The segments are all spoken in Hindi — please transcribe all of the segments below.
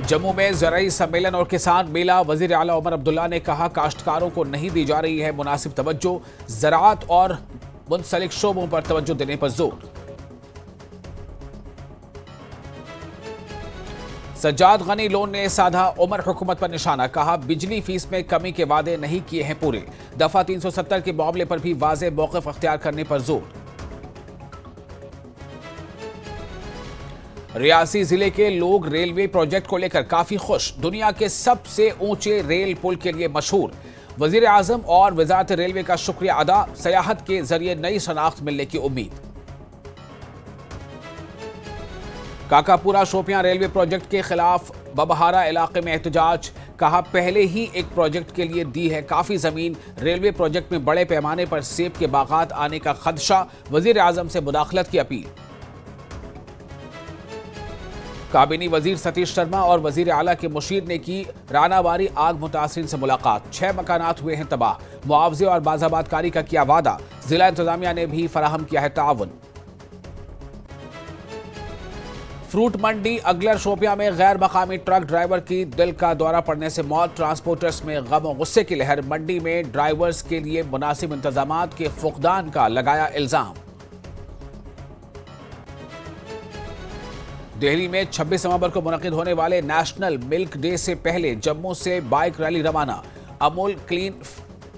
जम्मू में ज़राई सम्मेलन और किसान मेला। वजीर आला उमर अब्दुल्ला ने कहा, काश्तकारों को नहीं दी जा रही है मुनासिब तवज्जो, ज़राअत और मुंसलिक शोबों पर तवज्जो देने पर जोर। सज्जाद गनी लोन ने साधा उमर हुकूमत पर निशाना, कहा बिजली फीस में कमी के वादे नहीं किए हैं पूरे, दफा 370 के मामले पर भी वाज़ेह मौक़िफ़ अख्तियार करने पर जोर। रियासी जिले के लोग रेलवे प्रोजेक्ट को लेकर काफी खुश, दुनिया के सबसे ऊंचे रेल पुल के लिए मशहूर। वजीर आजम और वजारत रेलवे का शुक्रिया अदा, सयाहत के जरिए नई शनाख्त मिलने की उम्मीद। काकापुरा शोपियां रेलवे प्रोजेक्ट के खिलाफ बबहारा इलाके में एहतजाज, कहा पहले ही एक प्रोजेक्ट के लिए दी है काफी जमीन, रेलवे प्रोजेक्ट में बड़े पैमाने पर सेब के बागात आने का खदशा, वजीर आजम से मुदाखलत की अपील। काबीनी वजीर सतीश शर्मा और वजीर आला के मुशीर ने की रानावारी आग मुतासिरीन से मुलाकात, 6 मकानात हुए हैं तबाह, मुआवजे और बाज़ाबातकारी का किया वादा, जिला इंतजामिया ने भी फराहम किया है ताउन। फ्रूट मंडी अगलर शोपिया में गैर मकामी ट्रक ड्राइवर की दिल का दौरा पड़ने से मौत, ट्रांसपोर्टर्स में गम और गुस्से की लहर, मंडी में ड्राइवर्स के लिए मुनासिब इंतजामात के फुकदान का लगाया इल्जाम। दिल्ली में 26 नवंबर को मुनक्किद होने वाले नेशनल मिल्क डे से पहले जम्मू से बाइक रैली रवाना, अमूल क्लीन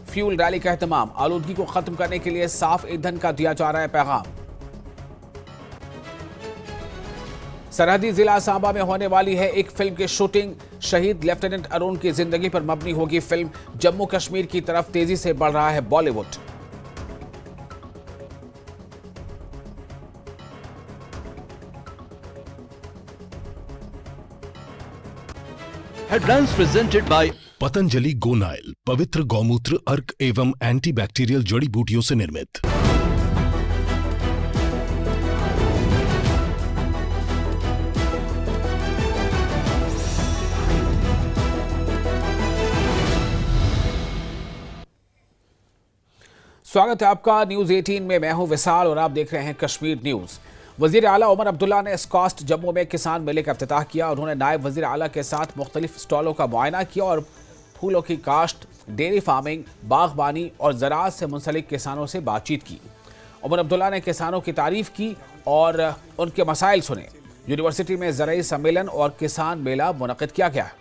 फ्यूल रैली का एहतमाम, आलूदगी को खत्म करने के लिए साफ ईंधन का दिया जा रहा है पैगाम। सरहदी जिला सांबा में होने वाली है एक फिल्म की शूटिंग, शहीद लेफ्टिनेंट अरुण की जिंदगी पर मबनी होगी फिल्म, जम्मू कश्मीर की तरफ तेजी से बढ़ रहा है Bollywood. Headlines presented by Patanjali Gonyle, पवित्र गौमूत्र अर्क एवं एंटीबैक्टीरियल जड़ी बूटियों से निर्मित। स्वागत है आपका न्यूज 18 में। मैं हूं विशाल और आप देख रहे हैं कश्मीर न्यूज। वजीर आला उमर अब्दुल्ला ने स्कॉस्ट जम्मू में किसान मेले का इफ्तिताह किया। उन्होंने नायब वजीर आला के साथ मुख्तलिफ स्टॉलों का मुआयना किया और फूलों की काश्त, डेयरी फार्मिंग, बागबानी और ज़राअत से मुंसलिक किसानों से बातचीत की। उमर अब्दुल्ला ने किसानों की तारीफ की और उनके मसाइल सुने। यूनिवर्सिटी में ज़राई सम्मेलन और किसान मेला मुनक़िद किया गया।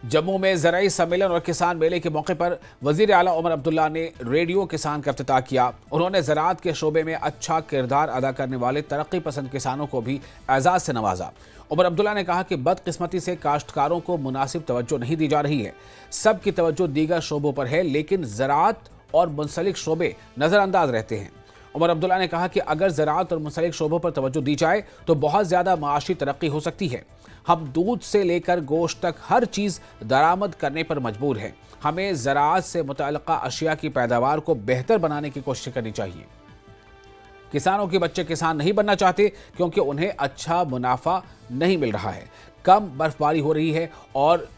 जम्मू में ज़राई सम्मेलन और किसान मेले के मौके पर वजीर आला उमर अब्दुल्ला ने रेडियो किसान का इफ्तिताह किया। उन्होंने ज़राअत के शोबे में अच्छा किरदार अदा करने वाले तरक्की पसंद किसानों को भी एजाज़ से नवाजा। उमर अब्दुल्ला ने कहा कि बदकिस्मती से काश्तकारों को मुनासिब तवज्जो नहीं दी जा रही है, सबकी तवज्जो दीगर शोबों पर है, लेकिन ज़राअत और मुंसलिक शोबे नज़रअंदाज रहते हैं। उमर अब्दुल्ला ने कहा कि अगर ज़राअत और मुंसलिक शोबों पर तवज्जो दी जाए तो बहुत ज़्यादा माशी तरक्की हो सकती है। हम दूध से लेकर गोश्त तक हर चीज़ दरामद करने पर मजबूर हैं। हमें ज़राअत से मुतअल्लिक़ा अशिया की पैदावार को बेहतर बनाने की कोशिश करनी चाहिए। किसानों के बच्चे किसान नहीं बनना चाहते क्योंकि उन्हें अच्छा मुनाफा नहीं मिल रहा है, कम बर्फबारी हो रही है और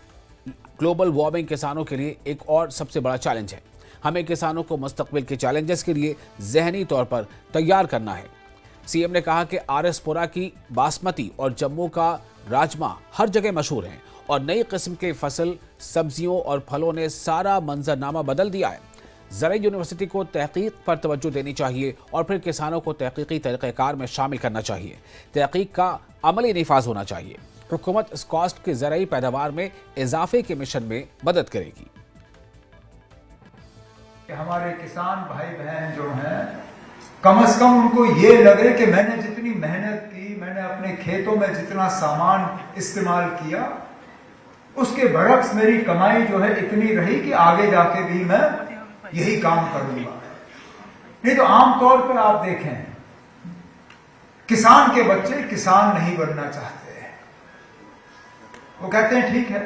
ग्लोबल वार्मिंग किसानों के लिए एक और सबसे बड़ा चैलेंज है। हमें किसानों को मुस्तकबिल के चैलेंजेस के लिए ज़हनी तौर पर तैयार करना है। सीएम ने कहा कि आरएसपुरा की बासमती और जम्मू का राजमा हर जगह मशहूर हैं और नई किस्म के फसल, सब्जियों और फलों ने सारा मंजरनामा बदल दिया है। ज़राई यूनिवर्सिटी को तहकीक पर तवज्जो देनी चाहिए और फिर किसानों को तहकीकी तरीक़ेकार में शामिल करना चाहिए। तहकीक का अमली निफाज होना चाहिए। हुकूमत स्कॉस्ट की ज़राई पैदावार में इजाफे के मिशन में मदद करेगी। हमारे किसान भाई बहन जो हैं, कम से कम उनको ये लगे कि मैंने जितनी मेहनत की, मैंने अपने खेतों में जितना सामान इस्तेमाल किया, उसके बरक्स मेरी कमाई जो है इतनी रही कि आगे जाके भी मैं यही काम करूंगा। नहीं तो आमतौर पर आप देखें, किसान के बच्चे किसान नहीं बनना चाहते। वो कहते हैं ठीक है,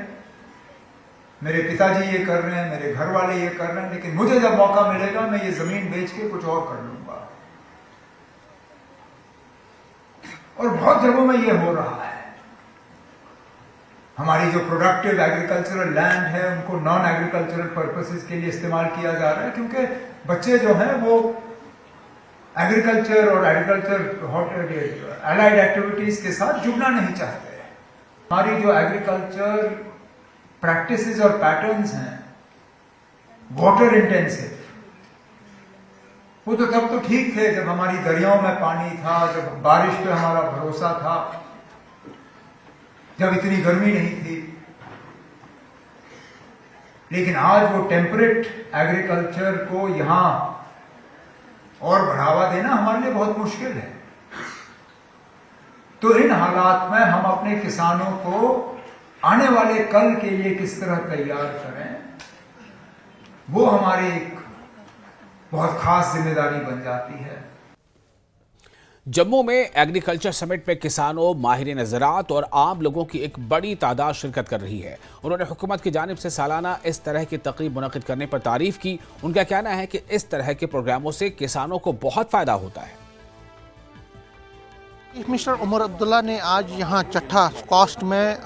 मेरे पिताजी ये कर रहे हैं, मेरे घर वाले ये कर रहे हैं, लेकिन मुझे जब मौका मिलेगा मैं ये जमीन बेच के कुछ और कर लूंगा। और बहुत जगहों में ये हो रहा है। हमारी जो प्रोडक्टिव एग्रीकल्चरल लैंड है उनको नॉन एग्रीकल्चरल पर्पसेस के लिए इस्तेमाल किया जा रहा है, क्योंकि बच्चे जो हैं वो एग्रीकल्चर और एग्रीकल्चर एलाइड एक्टिविटीज के साथ जुड़ना नहीं चाहते। हमारी जो एग्रीकल्चर प्रैक्टिसेस और पैटर्न्स हैं वाटर इंटेंसिव, वो तो तब तो ठीक थे जब हमारी दरियाओं में पानी था, जब बारिश पे हमारा भरोसा था, जब इतनी गर्मी नहीं थी। लेकिन आज वो टेम्परेट एग्रीकल्चर को यहां और बढ़ावा देना हमारे लिए बहुत मुश्किल है। तो इन हालात में हम अपने किसानों को आने वाले कल के लिए किस तरह तैयार करें, वो हमारी एक बहुत खास जिम्मेदारी बन जाती है। जम्मू में एग्रीकल्चर समिट में किसानों, माहिरीन ज़राअत और आम लोगों की एक बड़ी तादाद शिरकत कर रही है। उन्होंने हुकूमत की जानिब से सालाना इस तरह की तकरीब मुनक़िद करने पर तारीफ की। उनका कहना है कि इस तरह के प्रोग्रामों से किसानों को बहुत फ़ायदा होता है। चीफ मिनिस्टर उमर अब्दुल्ला ने आज यहाँ चट्ठा कॉस्ट में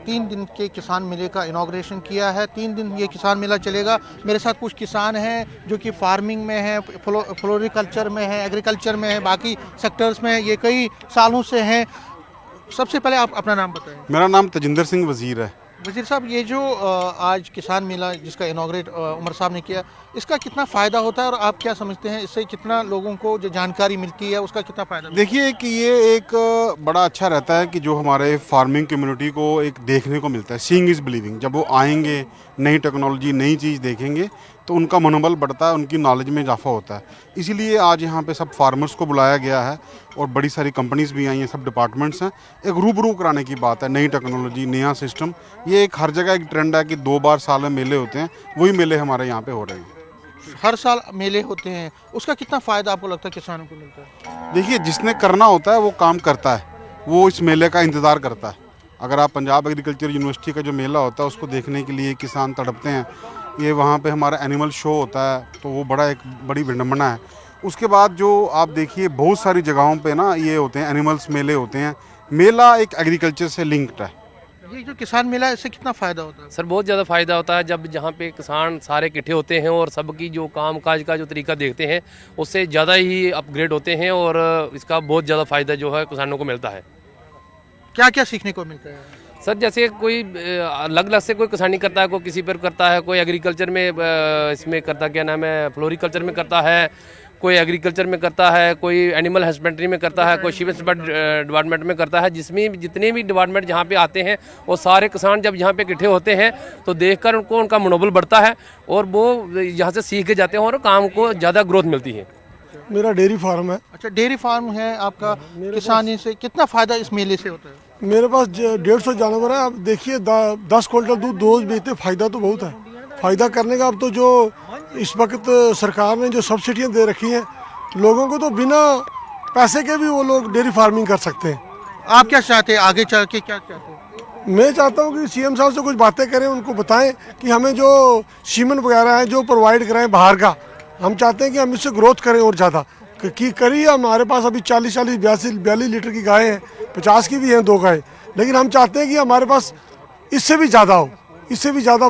3 दिन के किसान मेले का इनॉग्रेशन किया है। 3 दिन ये किसान मेला चलेगा। मेरे साथ कुछ किसान हैं जो कि फार्मिंग में हैं, फ्लोरिकल्चर में हैं, एग्रीकल्चर में हैं, बाकी सेक्टर्स में ये कई सालों से हैं। सबसे पहले आप अपना नाम बताएं। मेरा नाम तजिंदर सिंह वज़ीर है। वज़ीर साहब, ये जो आज किसान मेला जिसका इनॉग्रेट उमर साहब ने किया, इसका कितना फ़ायदा होता है और आप क्या समझते हैं इससे कितना लोगों को जो जानकारी मिलती है उसका कितना फ़ायदा? देखिए कि ये एक बड़ा अच्छा रहता है कि जो हमारे फार्मिंग कम्युनिटी को एक देखने को मिलता है। Seeing is believing. जब वो आएंगे, नई टेक्नोलॉजी, नई चीज़ देखेंगे तो उनका मनोबल बढ़ता है, उनकी नॉलेज में इजाफा होता है। इसीलिए आज यहाँ पे सब फार्मर्स को बुलाया गया है और बड़ी सारी कंपनीज भी आई हैं, सब डिपार्टमेंट्स हैं। एक रूबरू कराने की बात है, नई टेक्नोलॉजी, नया सिस्टम। ये एक हर जगह एक ट्रेंड है कि 2 बार साल में मेले होते हैं, वही मेले हमारे यहाँ पे हो रहे हैं। हर साल मेले होते हैं, उसका कितना फ़ायदा आपको लगता है किसानों को मिलता है? देखिए, जिसने करना होता है वो काम करता है, वो इस मेले का इंतज़ार करता है। अगर आप पंजाब एग्रीकल्चर यूनिवर्सिटी का जो मेला होता है उसको देखने के लिए किसान तड़पते हैं। ये वहाँ पे हमारा एनिमल शो होता है, तो वो बड़ी विडम्बना है। उसके बाद जो आप देखिए बहुत सारी जगहों पे ना ये होते हैं, एनिमल्स मेले होते हैं। मेला एक एग्रीकल्चर से लिंक्ड है। ये जो किसान मेला है इससे कितना फ़ायदा होता है? सर बहुत ज़्यादा फ़ायदा होता है। जब जहाँ पे किसान सारे इकट्ठे होते हैं और सबकी जो काम काज का जो तरीका देखते हैं उससे ज़्यादा ही अपग्रेड होते हैं और इसका बहुत ज़्यादा फ़ायदा जो है किसानों को मिलता है। क्या क्या सीखने को मिलता है? सर जैसे कोई अलग अलग से कोई किसानी करता है, कोई किसी पर करता है, कोई एग्रीकल्चर में इसमें करता, क्या नाम है, फ्लोरिकल्चर में करता है, कोई एग्रीकल्चर में करता है, कोई एनिमल हस्बेंड्री में करता है, कोई शिप डिपार्टमेंट में करता है। जिसमें जितने भी डिपार्टमेंट जहाँ पे आते हैं वो सारे किसान जब यहाँ पे इकट्ठे होते हैं तो देखकर उनको उनका मनोबल बढ़ता है और वो यहाँ से सीख के जाते हैं और काम को ज़्यादा ग्रोथ मिलती है। मेरा डेयरी फार्म है। अच्छा, डेयरी फार्म है आपका। किसानी से कितना फ़ायदा इस मेले से होता है? मेरे पास 150 जानवर है। आप देखिए 10 क्विंटल दूध रोज बेचते, फ़ायदा तो बहुत है। फ़ायदा करने का अब तो जो इस वक्त सरकार ने जो सब्सिडियाँ दे रखी हैं लोगों को, तो बिना पैसे के भी वो लोग डेयरी फार्मिंग कर सकते हैं। आप क्या चाहते हैं आगे चल के, क्या चाहते हैं? मैं चाहता हूँ कि सीएम साहब से कुछ बातें करें, उनको बताएं कि हमें जो सीमेंट वगैरह है जो प्रोवाइड कराएं बाहर का, हम चाहते हैं कि हम इससे ग्रोथ करें और ज़्यादा कि करिए। हमारे पास अभी 42 लीटर की गाय हैं, 50 की भी हैं 2 गाय, लेकिन हम चाहते हैं कि हमारे पास इससे भी ज़्यादा हो, इससे भी ज़्यादा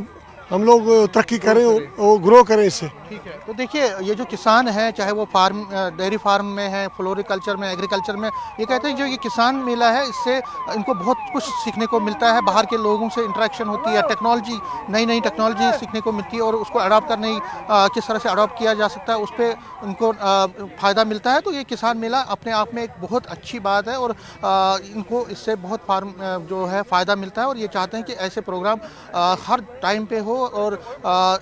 हम लोग तरक्की करें और ग्रो करें इससे। ठीक है, तो देखिए ये जो किसान हैं, चाहे वो डेयरी फार्म में है, फ्लोरिकल्चर में, एग्रीकल्चर में, ये कहते हैं जो ये किसान मेला है इससे इनको बहुत कुछ सीखने को मिलता है। बाहर के लोगों से इंटरेक्शन होती है, टेक्नोलॉजी, नई टेक्नोलॉजी सीखने को मिलती है और उसको अडॉप्ट करने किस तरह से अडॉप्ट किया जा सकता है उस पर उनको फ़ायदा मिलता है। तो ये किसान मेला अपने आप में एक बहुत अच्छी बात है और इनको इससे बहुत जो है फ़ायदा मिलता है और ये चाहते हैं कि ऐसे प्रोग्राम हर टाइम पे हो और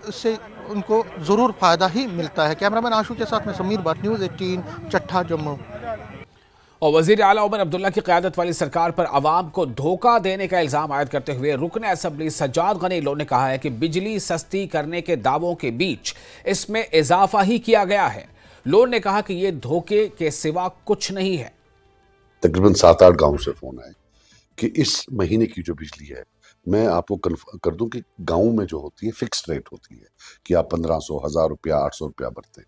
इससे उनको ज़रूर फ़ायदा ही मिलता है। कैमरामैन आशू के साथ में समीर भट्ट, न्यूज़ 18, चट्ठा, जम्मू। और वज़ीर आला उमर अब्दुल्ला की क़यादत वाली सरकार पर आवाम को धोखा देने का इल्ज़ाम आयद करते हुए रुकन असम्बली सज्जाद गनी लो ने कहा है कि बिजली सस्ती करने के दावों के बीच इसमें इजाफा ही किया गया है। लो ने कहा कि ये धोखे के सिवा कुछ नहीं है। तकरीबन 7-8 गाँव से फ़ोन आए कि इस महीने की जो बिजली है, मैं आपको कन्फर्म कर दूं कि गाँव में जो होती है फिक्स्ड रेट होती है कि आप 1500, 1000 रुपया, 800 रुपया भरते हैं।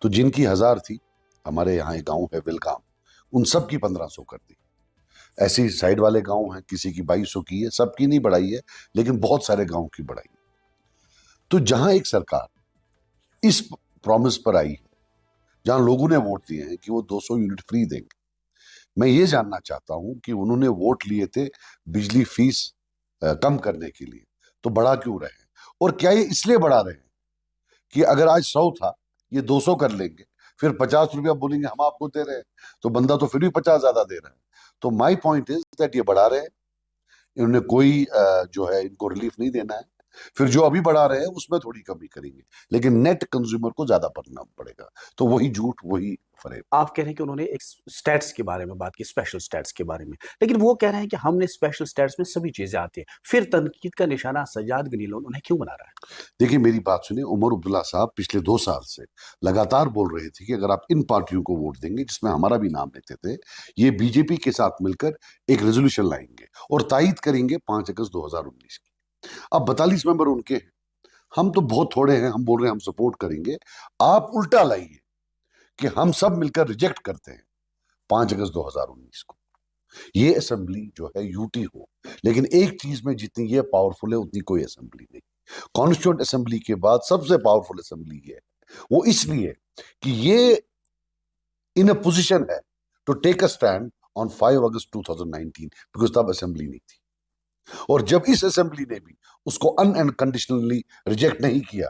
तो जिनकी 1000 थी, हमारे यहाँ एक गाँव है विलगाम, उन सब की 1500 कर दी। ऐसी साइड वाले गाँव हैं, किसी की 2200 की है, सबकी नहीं बढ़ाई है, लेकिन बहुत सारे गाँव की बढ़ाई। तो जहाँ एक सरकार इस प्रॉमिस पर आई है जहां लोगों ने वोट दिए हैं कि वो 200 यूनिट फ्री देंगे। मैं ये जानना चाहता हूं कि उन्होंने वोट लिए थे बिजली फीस कम करने के लिए, तो बढ़ा क्यों रहे हैं? और क्या ये इसलिए बढ़ा रहे हैं कि अगर आज 100 था ये 200 कर लेंगे, फिर 50 रुपया बोलेंगे हम आपको दे रहे हैं, तो बंदा तो फिर भी 50 ज्यादा दे रहा है। तो माई पॉइंट इज दैट ये बढ़ा रहे हैं, इन्होंने कोई जो है इनको रिलीफ नहीं देना है, फिर जो अभी बढ़ा रहे हैं उसमें थोड़ी कमी करेंगे, लेकिन नेट कंज्यूमर को ज्यादा पड़ना पड़ेगा। तो वही झूठ वही फरेब। आप कह रहे हैं कि उन्होंने एक स्टैट्स के बारे में बात की, स्पेशल स्टैट्स के बारे में, लेकिन वो कह रहे हैं कि हमने स्पेशल स्टैट्स में सभी चीजें आती हैं। फिर तनकीद का निशाना सज्जाद गनीलोन उन्हें क्यों बना रहा है? देखिए मेरी बात सुनिए, उमर अब्दुल्ला साहब पिछले 2 साल से लगातार बोल रहे थे कि अगर आप इन पार्टियों को वोट देंगे, जिसमें हमारा भी नाम लेते थे, ये बीजेपी के साथ मिलकर एक रेजोल्यूशन लाएंगे और तायद करेंगे 5 अगस्त 2019 की। अब 42 मेंबर उनके हैं, हम तो बहुत थोड़े हैं, हम बोल रहे हैं हम सपोर्ट करेंगे। आप उल्टा लाइए कि हम सब मिलकर रिजेक्ट करते हैं 5 अगस्त 2019 को, ये असेंबली जो है यूटी हो। लेकिन एक चीज में जितनी ये पावरफुल है उतनी कोई असेंबली नहीं। कॉन्स्टिट्यूएंट असेंबली के बाद सबसे पावरफुल असेंबली ये है, वो इसलिए कि ये इन अ पोजीशन है to take a stand on 5 August 2019, because तब असेंबली नहीं थी। और जब इस असेंबली ने भी उसको अनकंडीशनली रिजेक्ट नहीं किया,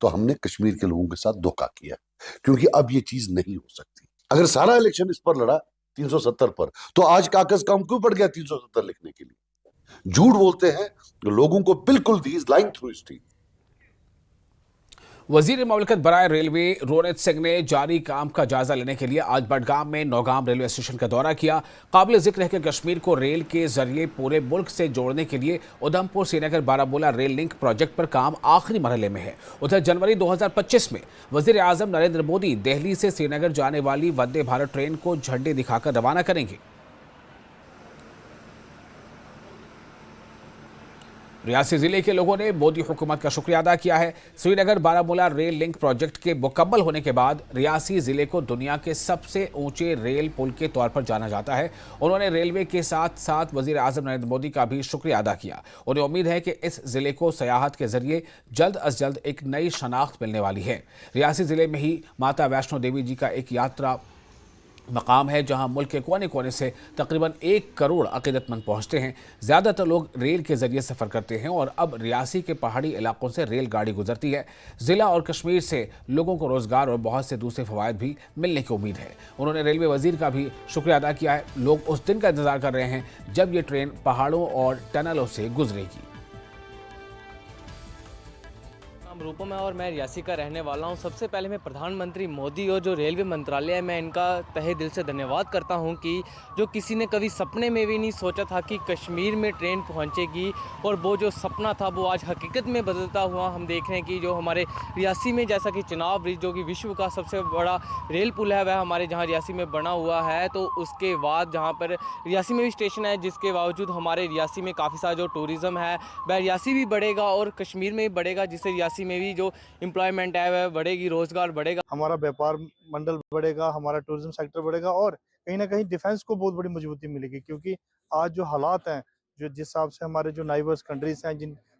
तो हमने कश्मीर के लोगों के साथ धोखा किया, क्योंकि अब ये चीज नहीं हो सकती। अगर सारा इलेक्शन इस पर लड़ा 370 पर, तो आज कागज कम क्यों पड़ गया 370 लिखने के लिए? झूठ बोलते हैं लोगों को बिल्कुल दी इज लाइंग थ्रू हिस्ट्री। वजीर मुमलिकत बराए रेलवे रोनित सिंह ने जारी काम का जायजा लेने के लिए आज बडगाम में नौगाम रेलवे स्टेशन का दौरा किया। काबिल जिक्र है कि कश्मीर को रेल के जरिए पूरे मुल्क से जोड़ने के लिए Udhampur Srinagar Baramulla rail link project पर काम आखिरी मरहले में है। उधर जनवरी 2025 में वजीर आजम नरेंद्र मोदी दिल्ली से श्रीनगर जाने वाली वंदे भारत ट्रेन को झंडे दिखाकर रवाना करेंगे। रियासी जिले के लोगों ने मोदी हुकूमत का शुक्रिया अदा किया है। Srinagar Baramulla rail link project के मुकम्मल होने के बाद रियासी जिले को दुनिया के सबसे ऊंचे रेल पुल के तौर पर जाना जाता है। उन्होंने रेलवे के साथ साथ वजीर आजम नरेंद्र मोदी का भी शुक्रिया अदा किया। उन्हें उम्मीद है कि इस जिले को सयाहत के जरिए जल्द अज जल्द एक नई शनाख्त मिलने वाली है। रियासी जिले में ही माता वैष्णो देवी जी का एक यात्रा मकाम है, जहां मुल्क के कोने कोने से तकरीबन 1 करोड़ अकीदतमंद पहुंचते हैं। ज़्यादातर लोग रेल के ज़रिए सफ़र करते हैं और अब रियासी के पहाड़ी इलाकों से रेलगाड़ी गुजरती है। ज़िला और कश्मीर से लोगों को रोज़गार और बहुत से दूसरे फ़वाइद भी मिलने की उम्मीद है। उन्होंने रेलवे वज़ीर का भी शुक्रिया अदा किया है। लोग उस दिन का इंतज़ार कर रहे हैं जब ये ट्रेन पहाड़ों और टनलों से गुजरेगी। रूपों में और मैं रियासी का रहने वाला हूं। सबसे पहले मैं प्रधानमंत्री मोदी और जो रेलवे मंत्रालय है, मैं इनका तहे दिल से धन्यवाद करता हूं कि जो किसी ने कभी सपने में भी नहीं सोचा था कि कश्मीर में ट्रेन पहुंचेगी, और वो जो सपना था वो आज हकीकत में बदलता हुआ हम देख रहे हैं कि जो हमारे रियासी में, जैसा कि चिनाब ब्रिज जो कि विश्व का सबसे बड़ा रेल पुल है, वह हमारे जहाँ रियासी में बना हुआ है। तो उसके बाद जहाँ पर रियासी में भी स्टेशन है, जिसके बावजूद हमारे रियासी में काफ़ी सारा जो टूरिज़्म है वह रियासी भी बढ़ेगा और कश्मीर में भी बढ़ेगा, जिससे रियासी में भी जो एम्प्लॉयमेंट है वह बढ़ेगी, रोजगार बढ़ेगा, हमारा व्यापार मंडल बढ़ेगा, हमारा टूरिज्म सेक्टर बढ़ेगा और कहीं ना कहीं डिफेंस को बहुत बड़ी मजबूती मिलेगी। क्योंकि आज जो हालात हैं, जो जिस हिसाब से हमारे जो नाइबर्स कंट्रीज हैं,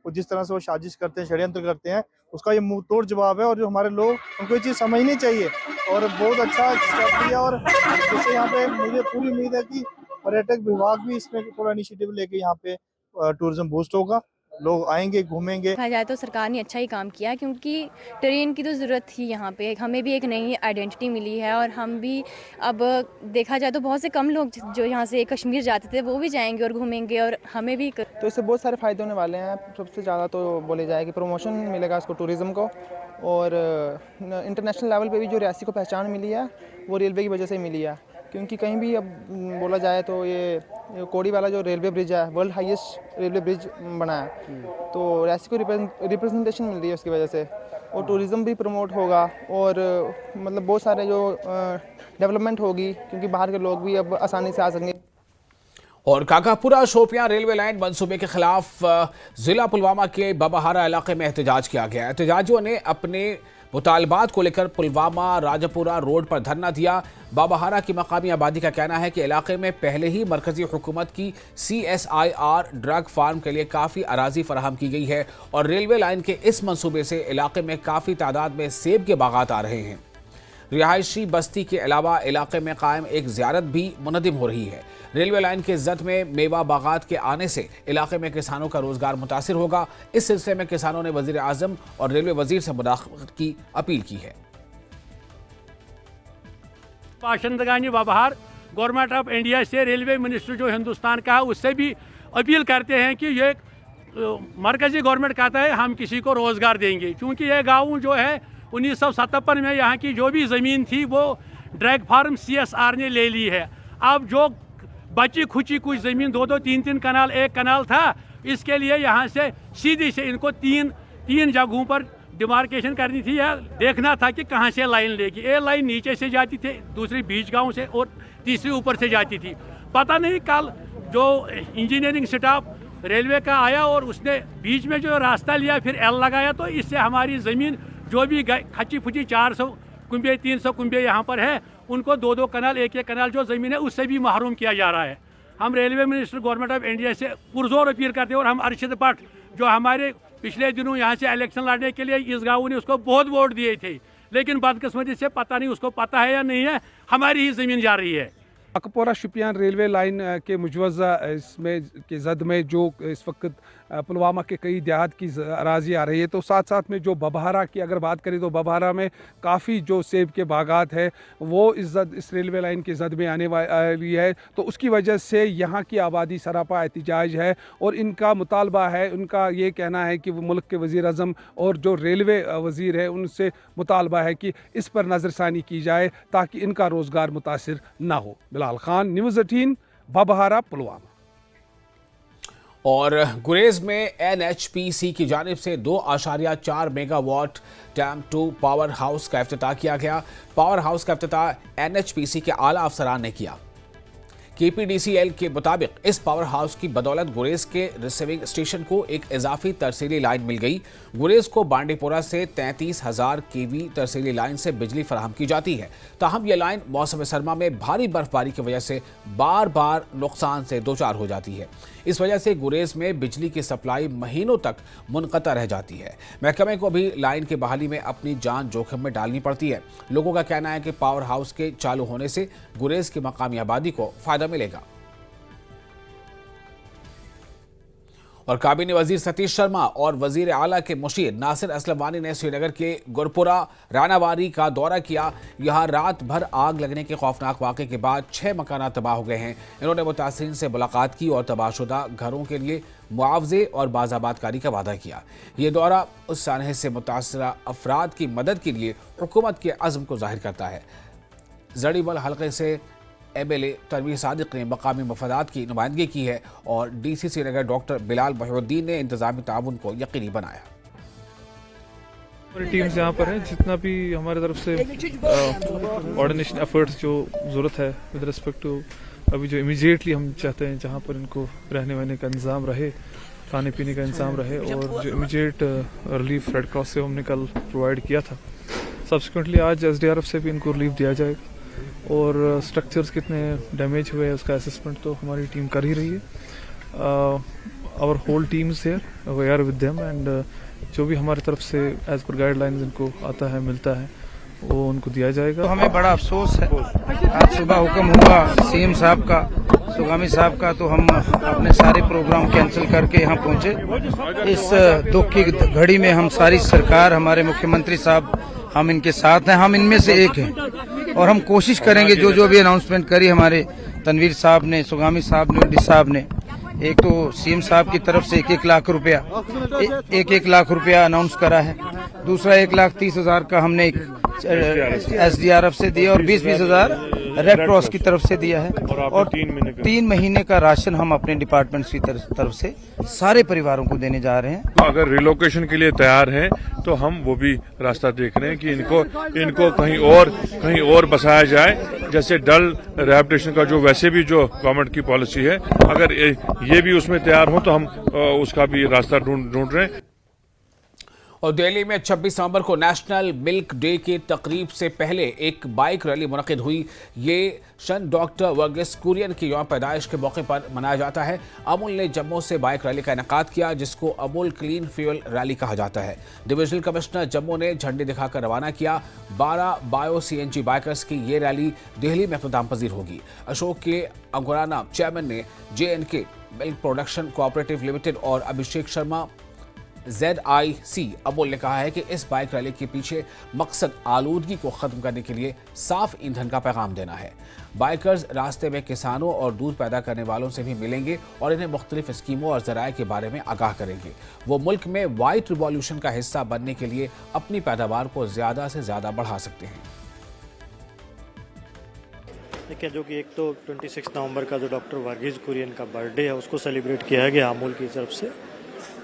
जिस तरह से वो साजिश करते हैं, षड्यंत्र करते हैं, उसका ये मुंह तोड़ जवाब है। और जो हमारे लोग, उनको ये चीज़ समझनी चाहिए और बहुत अच्छा स्टेप लिया। और जैसे यहाँ पे मुझे पूरी उम्मीद है कि पर्यटक विभाग भी इसमें थोड़ा इनिशिएटिव लेके यहाँ पे टूरिज्म बूस्ट होगा, लोग आएंगे, घूमेंगे। कहा जाए तो सरकार ने अच्छा ही काम किया, क्योंकि ट्रेन की तो ज़रूरत थी यहाँ पे। हमें भी एक नई आइडेंटिटी मिली है और हम भी, अब देखा जाए तो बहुत से कम लोग जो यहाँ से कश्मीर जाते थे वो भी जाएंगे और घूमेंगे, और हमें भी। तो इससे बहुत सारे फ़ायदे होने वाले हैं। सबसे ज़्यादा तो बोले जाए कि प्रमोशन मिलेगा इसको, टूरिज़्म को, और इंटरनेशनल लेवल पे भी जो रियासी को पहचान मिली है वो रेलवे की वजह से मिली है। क्योंकि कहीं भी अब बोला जाए तो ये कोड़ी वाला जो रेलवे ब्रिज है, वर्ल्ड हाईएस्ट रेलवे ब्रिज बना है, तो रियासी को रिप्रेजेंटेशन मिल रही है उसकी वजह से, और टूरिज़्म भी प्रमोट होगा और मतलब बहुत सारे जो डेवलपमेंट होगी, क्योंकि बाहर के लोग भी अब आसानी से आ सकेंगे। और काकापुरा शोपियां रेलवे लाइन मंसूबे के खिलाफ जिला पुलवामा के बाबाहारा इलाके में एहतजाज किया गया। एहतजाजियों ने अपने मुतालबात को लेकर पुलवामा राजापुरा रोड पर धरना दिया। बाबाहारा की मकामी आबादी का कहना है कि इलाके में पहले ही मरकजी हुकूमत की CSIR ड्रग फार्म के लिए काफ़ी अराजी फराहम की गई है और रेलवे लाइन के इस मंसूबे से इलाके में काफ़ी तादाद में सेब के बागात आ रहे हैं। रिहायशी बस्ती के अलावा इलाके में कायम एक ज़ियारत भी मुनदिम हो रही है। रेलवे लाइन के जद में मेवा बागात के आने से इलाके में किसानों का रोजगार मुतासिर होगा। इस सिलसिले में किसानों ने वजीर आजम और रेलवे वजीर से मुदाखलत की अपील की है। बाशिंदगानी वबहार गवर्नमेंट ऑफ इंडिया से रेलवे मिनिस्टर जो हिंदुस्तान का है उससे भी अपील करते हैं कि ये मरकजी गवर्नमेंट कहता है हम किसी को रोज़गार देंगे, क्योंकि ये गाँव जो है 1957 में यहाँ की जो भी ज़मीन थी वो ड्रैग फार्म CSR ने ले ली है। अब जो बची खुची कुछ ज़मीन 2-2, 3-3 कनाल, 1 कनाल था, इसके लिए यहाँ से सीधी से इनको तीन जगहों पर डिमार्केशन करनी थी या देखना था कि कहाँ से लाइन लेगी। एक लाइन नीचे से जाती थी, दूसरी बीच गांव से और तीसरी ऊपर से जाती थी। पता नहीं कल जो इंजीनियरिंग स्टाफ रेलवे का आया और उसने बीच में जो रास्ता लिया फिर एल लगाया, तो इससे हमारी ज़मीन जो भी खची फुची 400 कुंबे 300 कुंबे यहाँ पर है, उनको 2-2 कनाल 1-1 कनाल जो ज़मीन है उससे भी महरूम किया जा रहा है। हम railway minister government of India से पुरजोर अपील करते हैं और हम अरशद भट्ट जो हमारे पिछले दिनों यहाँ से इलेक्शन लड़ने के लिए इस गाँव ने उसको बहुत वोट दिए थे, लेकिन बदकिस्मती से पता नहीं उसको पता है या नहीं है, हमारी ही ज़मीन जा रही है। अकपोरा शुपियान रेलवे लाइन के मुजवज़ा इसमें के जद में जो इस वक्त पुलवामा के कई देहात की अराजी आ रही है, तो साथ साथ में जो बबहारा की अगर बात करें तो बबहारा में काफ़ी जो सेब के बागात है वो इस रेलवे लाइन के जद में आने वाली है, तो उसकी वजह से यहाँ की आबादी सरापा एहतिजाज है और इनका मुतालबा है, उनका ये कहना है कि वो मुल्क के वज़ीर आज़म और जो रेलवे वज़ीर है उनसे मुतालबा है कि इस पर नज़रसानी की जाए ताकि इनका रोज़गार मुतासिर ना हो। बिलाल खान, न्यूज़ 18, बबहारा, पुलवामा। और गुरेज में NHPC की जानिब से 2.4 मेगावाट टैम 2 पावर हाउस का इफ्तिताह किया गया। पावर हाउस का इफ्तिताह NHPC के आला अफसरान ने किया। KPDCL के मुताबिक इस पावर हाउस की बदौलत गुरेज के रिसीविंग स्टेशन को एक इजाफी तरसीली लाइन मिल गई। गुरेज को बांडीपोरा से 33,000 kV तरसीली लाइन से बिजली फराहम की जाती है। ताहम यह लाइन मौसम सरमा में भारी बर्फबारी की वजह से बार बार नुकसान से दो चार हो जाती है। इस वजह से गुरेज में बिजली की सप्लाई महीनों तक मुनक़ता रह जाती है। महकमे को भी लाइन की बहाली में अपनी जान जोखिम में डालनी पड़ती है। लोगों का कहना है कि पावर हाउस के चालू होने से गुरेज की मकामी आबादी को फायदा मिलेगा। और काबीना वजीर सतीश शर्मा और वजीर आला के मुशीर नासिर असलम वानी ने श्रीनगर के गुरपुरा रानावारी का दौरा किया। यहाँ रात भर आग लगने के खौफनाक वाक़े के बाद 6 मकान तबाह हो गए हैं। इन्होंने मुतासिरीन से मुलाकात की और तबाहशुदा घरों के लिए मुआवजे और बाज़ाबातकारी का वादा किया। ये दौरा उस सानहे से मुतासरा अफराद की मदद के लिए हुकूमत के अज़्म को जाहिर करता है। जड़ीमल हल्के से MLA तनवीर सादिक ने मकामी मफादात की नुमाइंदगी की है और DC श्रीनगर डॉक्टर बिलाल बहिउद्दीन ने इंतजामी ताउन को यकीनी बनाया। हमारी टीम्स यहाँ पर है, जितना भी हमारे तरफ से कोऑर्डिनेशन एफर्ट्स जो ज़रूरत है विद रिस्पेक्ट टू अभी जो इमीडिएटली हम चाहते हैं जहाँ पर इनको रहने वहने का इंतज़ाम रहे, खाने पीने का इंतज़ाम रहे, और जो इमीडिएट रिलीफ रेड क्रॉस से हमने कल प्रोवाइड किया था, सब्सिक्वेंटली आज SDRF से भी इनको रिलीफ दिया जाएगा। और स्ट्रक्चर्स कितने डैमेज हुए हैं उसका असेसमेंट तो हमारी टीम कर ही रही है। Our whole teams here, we are with them, and जो भी हमारी तरफ से एज पर गाइडलाइंस इनको आता है मिलता है वो उनको दिया जाएगा। तो हमें बड़ा अफसोस है, आज सुबह हुक्म हुआ CM साहब का, सुगामी साहब का, तो हम अपने सारे प्रोग्राम कैंसिल करके यहाँ पहुँचे। इस दुख की घड़ी में हम सारी सरकार, हमारे मुख्यमंत्री साहब, हम इनके साथ हैं, हम इनमें से एक हैं और हम कोशिश करेंगे जो भी अनाउंसमेंट करी हमारे तनवीर साहब ने, सुगामी साहब ने, डी साहब ने, एक तो CM साहब की तरफ से 1-1 लाख रुपया 1-1 लाख रुपया अनाउंस करा है, दूसरा 1,30,000 का हमने SDRF से दिया और 20-20 हज़ार रेड क्रॉस की तरफ से दिया है और 3 महीने का राशन हम अपने डिपार्टमेंट की तरफ से सारे परिवारों को देने जा रहे हैं। अगर रिलोकेशन के लिए तैयार हैं तो हम वो भी रास्ता देख रहे हैं कि इनको कहीं और बसाया जाए। जैसे डल रिहैबिलिटेशन का जो वैसे भी जो गवर्नमेंट की पॉलिसी है, अगर ये भी उसमें तैयार हो तो हम उसका भी रास्ता ढूंढ रहे हैं। और दिल्ली में 26 नवंबर को नेशनल मिल्क डे के तकरीब से पहले एक बाइक रैली मुनक्किद हुई। ये शन डॉक्टर वर्गीस कुरियन की यौम पैदाइश के मौके पर मनाया जाता है। अमूल ने जम्मू से बाइक रैली का इनेकाद किया, जिसको अमूल क्लीन फ्यूल रैली कहा जाता है। डिविजनल कमिश्नर जम्मू ने झंडी दिखाकर रवाना किया। 12 बायो CNG बाइकर्स की ये रैली दिल्ली में इख्तिताम पजीर होगी। अशोक के अंकुराना चेयरमैन ने JNK milk production cooperative limited और अभिषेक शर्मा ZIC अमूल ने कहा है कि इस बाइक रैली के पीछे मकसद आलूदगी को खत्म करने के लिए साफ ईंधन का पैगाम देना है। बाइकर्स रास्ते में किसानों और दूध पैदा करने वालों से भी मिलेंगे और इन्हें मुख्तलिफ स्कीमों और जराये के बारे में आगाह करेंगे। वो मुल्क में वाइट रिवॉल्यूशन का हिस्सा बनने के लिए अपनी पैदावार को ज्यादा से ज्यादा बढ़ा सकते हैं। देखिए, जो कि एक तो 26 नवंबर का जो डॉक्टर वर्गीस कुरियन का बर्थडे है उसको सेलिब्रेट किया गया अमूल की तरफ से।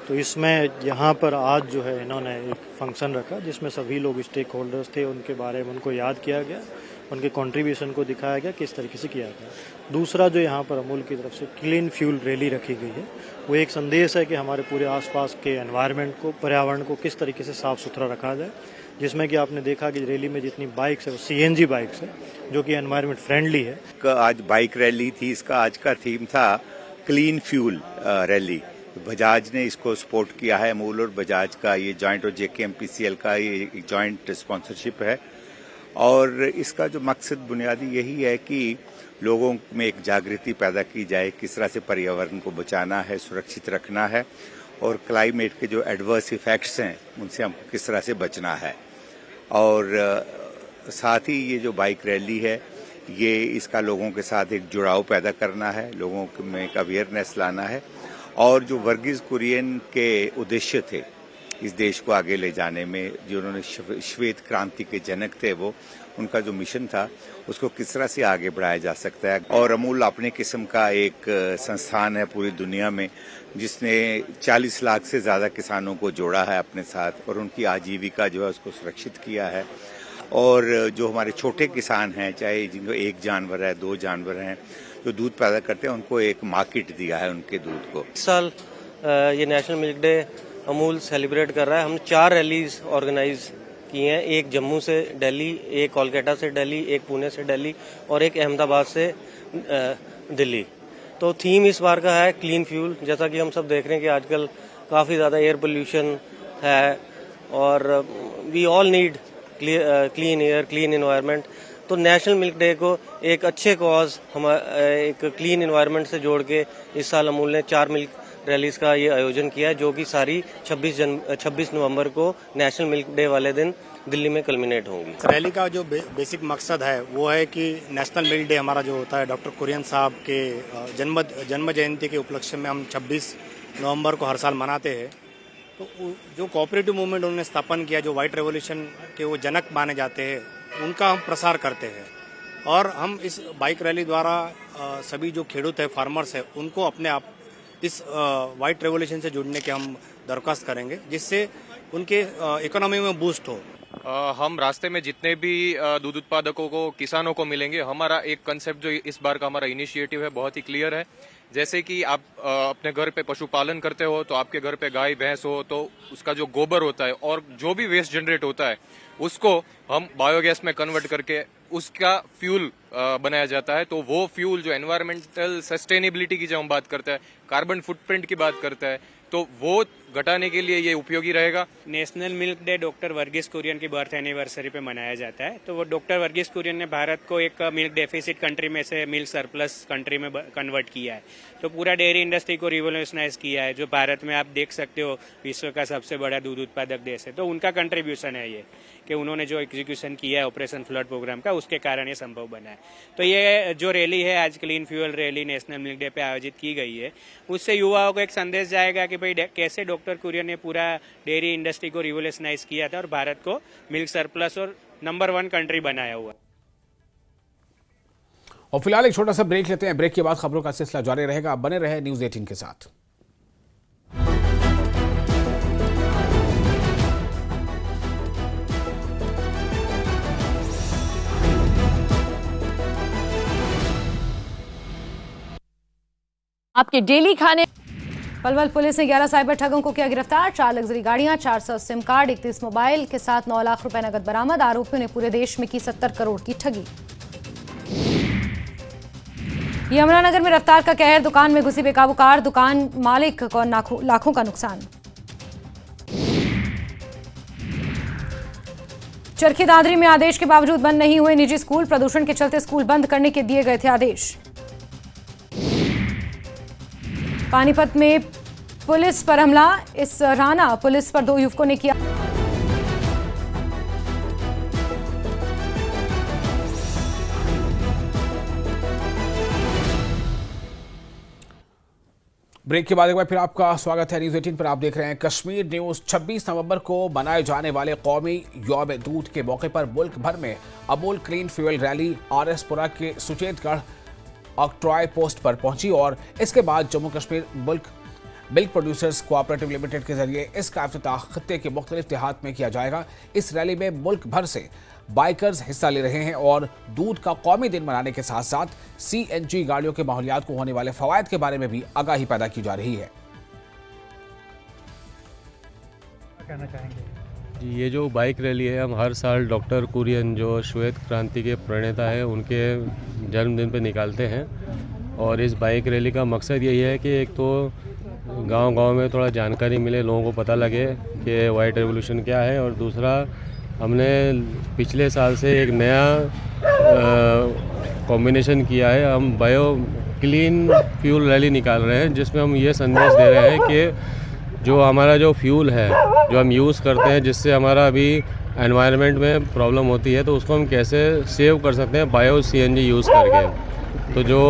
तो इसमें यहाँ पर आज जो है इन्होंने एक फंक्शन रखा जिसमें सभी लोग स्टेक होल्डर्स थे, उनके बारे में उनको याद किया गया, उनके कंट्रीब्यूशन को दिखाया गया किस तरीके से किया गया। दूसरा जो यहाँ पर अमूल की तरफ से क्लीन फ्यूल रैली रखी गई है, वो एक संदेश है कि हमारे पूरे आसपास के एनवायरनमेंट को, पर्यावरण को किस तरीके से साफ सुथरा रखा जाए, जिसमें कि आपने देखा कि रैली में जितनी बाइक्स है वो CNG बाइक्स है जो कि एनवायरनमेंट फ्रेंडली है। आज बाइक रैली थी, इसका आज का थीम था क्लीन फ्यूल रैली। बजाज ने इसको सपोर्ट किया है, अमूल और बजाज का ये जॉइंट और JKMPCL का ये जॉइंट स्पॉन्सरशिप है। और इसका जो मकसद बुनियादी यही है कि लोगों में एक जागृति पैदा की जाए, किस तरह से पर्यावरण को बचाना है, सुरक्षित रखना है और क्लाइमेट के जो एडवर्स इफेक्ट्स हैं उनसे हमको किस तरह से बचना है। और साथ ही ये जो बाइक रैली है ये इसका लोगों के साथ एक जुड़ाव पैदा करना है, लोगों में एक अवेयरनेस लाना है। और जो वर्गीस कुरियन के उद्देश्य थे इस देश को आगे ले जाने में, जो उन्होंने श्वेत क्रांति के जनक थे, वो उनका जो मिशन था उसको किस तरह से आगे बढ़ाया जा सकता है। और अमूल अपने किस्म का एक संस्थान है पूरी दुनिया में जिसने 40 लाख से ज़्यादा किसानों को जोड़ा है अपने साथ और उनकी आजीविका जो है उसको सुरक्षित किया है। और जो हमारे छोटे किसान हैं, चाहे जिनको एक जानवर है, 2 जानवर हैं, जो दूध पैदा करते हैं, उनको एक मार्केट दिया है उनके दूध को। इस साल ये national milk day Amul celebrate कर रहा है। हम 4 रैलीज ऑर्गेनाइज की हैं, एक जम्मू से दिल्ली, एक कोलकाता से दिल्ली, एक पुणे से दिल्ली और एक अहमदाबाद से दिल्ली। तो थीम इस बार का है क्लीन फ्यूल। जैसा कि हम सब देख रहे हैं कि आजकल काफ़ी ज़्यादा एयर पोल्यूशन है और we all need clean air, clean environment. तो नेशनल मिल्क डे को एक अच्छे कॉज हम एक क्लीन एनवायरनमेंट से जोड़ के इस साल अमूल ने 4 मिल्क रैलीज का ये आयोजन किया है, जो कि सारी 26 नवंबर को नेशनल मिल्क डे वाले दिन दिल्ली में कल्मिनेट होंगी। रैली का जो बेसिक मकसद है वो है कि नेशनल मिल्क डे हमारा जो होता है डॉक्टर कुरियन साहब के जन्म जयंती के उपलक्ष्य में हम 26 नवंबर को हर साल मनाते हैं। तो जो कोऑपरेटिव मूवमेंट उन्होंने स्थापन किया, जो व्हाइट रेवोल्यूशन के वो जनक माने जाते हैं, उनका हम प्रसार करते हैं। और हम इस बाइक रैली द्वारा सभी जो खेडूत है, फार्मर्स है, उनको अपने आप इस व्हाइट रेवोल्यूशन से जुड़ने के हम दरख्वास्त करेंगे, जिससे उनके इकोनॉमी में बूस्ट हो। हम रास्ते में जितने भी दूध उत्पादकों को, किसानों को मिलेंगे, हमारा एक कंसेप्ट जो इस बार का हमारा इनिशिएटिव है बहुत ही क्लियर है। जैसे कि आप अपने घर पे पशुपालन करते हो तो आपके घर पे गाय भैंस हो तो उसका जो गोबर होता है और जो भी वेस्ट जनरेट होता है उसको हम बायोगैस में कन्वर्ट करके उसका फ्यूल बनाया जाता है। तो वो फ्यूल जो एनवायरमेंटल सस्टेनेबिलिटी की जब हम बात करते हैं, कार्बन फुटप्रिंट की बात करता है, तो वो घटाने के लिए ये उपयोगी रहेगा। National milk day doctor Varghese Kurien की बर्थ एनिवर्सरी पे मनाया जाता है। तो वो डॉक्टर वर्गीस कुरियन ने भारत को एक मिल्क डेफिसिट कंट्री में से मिल्क सरप्लस कंट्री में कन्वर्ट किया है। तो पूरा डेयरी इंडस्ट्री को रिवोल्यूशनाइज किया है, जो भारत में आप देख सकते हो विश्व का सबसे बड़ा दूध उत्पादक देश है। तो उनका कंट्रीब्यूशन है ये कि उन्होंने जो एग्जीक्यूशन किया है ऑपरेशन फ्लड प्रोग्राम का, उसके कारण ये संभव बना है। तो ये जो रैली है आज clean fuel rally national milk day पे आयोजित की गई है, उससे युवाओं को एक संदेश जाएगा कि भाई कैसे डॉक्टर कुरियन ने पूरा डेयरी इंडस्ट्री को रिवोल्यूशनाइज किया था और भारत को मिल्क सरप्लस और नंबर 1 कंट्री बनाया हुआ। और फिलहाल एक छोटा सा ब्रेक लेते हैं। ब्रेक के बाद खबरों का सिलसिला जारी रहेगा। आप बने रहे न्यूज़ 18 के साथ। आपके डेली खाने पलवल पुलिस ने 11 साइबर ठगों को किया गिरफ्तार। 4 लग्जरी गाड़ियां, 400 सिम कार्ड, 31 मोबाइल के साथ 9 लाख रुपए नकद बरामद। आरोपियों ने पूरे देश में की 70 करोड़ की ठगी। यमुनानगर में रफ्तार का कहर, दुकान में घुसी बेकाबू कार, दुकान मालिक को लाखों का नुकसान। चरखी दादरी में आदेश के बावजूद बंद नहीं हुए निजी स्कूल, प्रदूषण के चलते स्कूल बंद करने के दिए गए थे आदेश। पानीपत में पुलिस पर हमला, इस राना पुलिस पर 2 युवकों ने किया। ब्रेक के बाद एक बार फिर आपका स्वागत है न्यूज़ 18 पर। आप देख रहे हैं कश्मीर न्यूज़। 26 नवंबर को मनाए जाने वाले कौमी यौम दूध के मौके पर मुल्क भर में Amul clean fuel rally RS पुरा के सुचेतगढ़ ऑक्ट्रॉय पोस्ट पर पहुंची और इसके बाद Jammu Kashmir milk producers cooperative limited के जरिए इसका इफ्तिताह खत्ते के मुख्तलिफ देहात में किया जाएगा। इस रैली में मुल्क भर से बाइकर्स हिस्सा ले रहे हैं और दूध का कौमी दिन मनाने के साथ साथ CNG गाड़ियों के माहौलियात को होने वाले फवायद के बारे में भी आगाही पैदा की जा रही है। कहना चाहेंगे जी, ये जो बाइक रैली है, हम हर साल डॉक्टर कुरियन जो श्वेत क्रांति के प्रणेता है उनके जन्मदिन पर निकालते हैं। और इस बाइक रैली का मकसद यही है कि एक तो गांव-गांव में थोड़ा जानकारी मिले, लोगों को पता लगे कि वाइट रेवोल्यूशन क्या है, और दूसरा हमने पिछले साल से एक नया कॉम्बिनेशन किया है। हम बायो क्लीन फ्यूल रैली निकाल रहे हैं जिसमें हम ये संदेश दे रहे हैं कि जो हमारा जो फ्यूल है जो हम यूज़ करते हैं जिससे हमारा अभी एनवायरनमेंट में प्रॉब्लम होती है, तो उसको हम कैसे सेव कर सकते हैं बायो CNG यूज़ करके। तो जो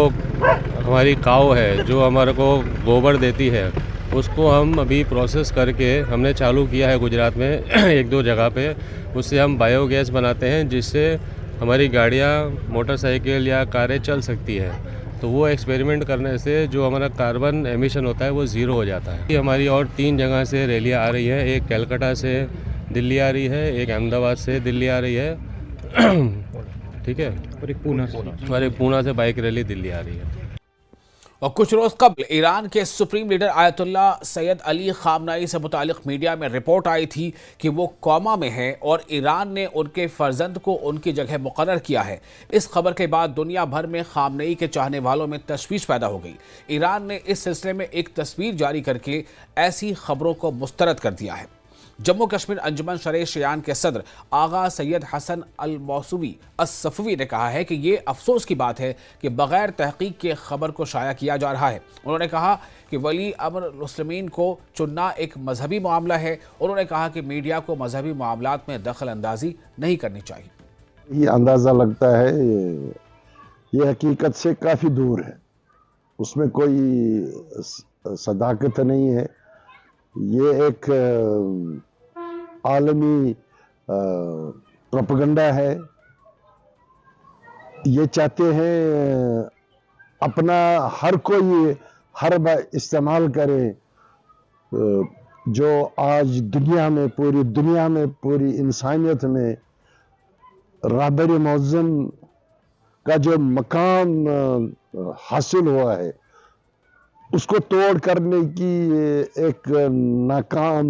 हमारी काऊ है जो हमारे को गोबर देती है उसको हम अभी प्रोसेस करके हमने चालू किया है गुजरात में 1-2 जगह पे। उससे हम बायोगैस बनाते हैं जिससे हमारी गाड़ियाँ, मोटरसाइकिल या कारें चल सकती है। तो वो एक्सपेरिमेंट करने से जो हमारा कार्बन एमिशन होता है वो ज़ीरो हो जाता है। हमारी और 3 जगह से रैलियाँ आ रही हैं। एक कलकत्ता से दिल्ली आ रही है, एक अहमदाबाद से दिल्ली आ रही है, ठीक है, और एक पूना से बाइक रैली दिल्ली आ रही है। और कुछ रोज कबल ईरान के supreme leader ayatollah Syed Ali खामनाई से मुतालिक मीडिया में रिपोर्ट आई थी कि वो कोमा में हैं और ईरान ने उनके फर्जंद को उनकी जगह मुकर्रर किया है। इस खबर के बाद दुनिया भर में खामनेई के चाहने वालों में तशवीश पैदा हो गई। ईरान ने इस सिलसिले में एक तस्वीर जारी करके ऐसी खबरों को मुस्तरद कर दिया है। जम्मू कश्मीर अंजुमन शरे-ए-शियान के सदर आगा सैयद हसन अल मौसूवी अस-सफवी ने कहा है कि ये अफसोस की बात है कि बगैर तहकीक के खबर को शाया किया जा रहा है। उन्होंने कहा कि वली अमर मुस्लिमीन को चुनना एक मजहबी मामला है। उन्होंने कहा कि मीडिया को मजहबी मामलात में दखल अंदाजी नहीं करनी चाहिए। ये अंदाज़ा लगता है ये हकीकत से काफ़ी दूर है, उसमें कोई सदाकत नहीं है। ये एक आलमी प्रोपेगेंडा है। ये चाहते हैं अपना हर कोई हर बार इस्तेमाल करे। जो आज दुनिया में, पूरी दुनिया में, पूरी इंसानियत में राहबरी मुअज़्ज़म का जो मकाम हासिल हुआ है उसको तोड़ करने की एक नाकाम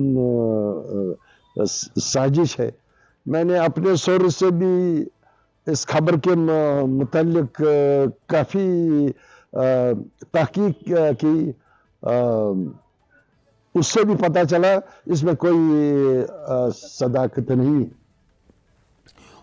साजिश है। मैंने अपने सोर्स से भी इस खबर के मुताल्लिक काफ़ी तहकीक की, उससे भी पता चला इसमें कोई सदाकत नहीं।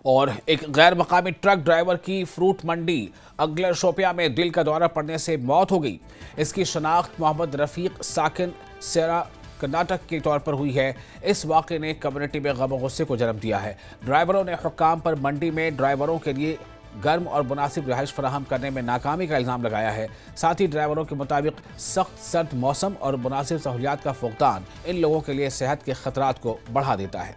और एक गैर मकामी ट्रक ड्राइवर की फ्रूट मंडी अगलर शोपिया में दिल का दौरा पड़ने से मौत हो गई। इसकी शनाख्त मोहम्मद रफ़ीक साकिन सेरा कर्नाटक के तौर पर हुई है। इस वाक़े ने कम्युनिटी में गम और गुस्से को जन्म दिया है। ड्राइवरों ने हुक्काम पर मंडी में ड्राइवरों के लिए गर्म और मुनासिब रिहाइश फराहम करने में नाकामी का इल्ज़ाम लगाया है। साथ ही ड्राइवरों के मुताबिक सख्त सर्द मौसम और मुनासिब सहूलियात का फुकदान इन लोगों के लिए सेहत के खतरात को बढ़ा देता है।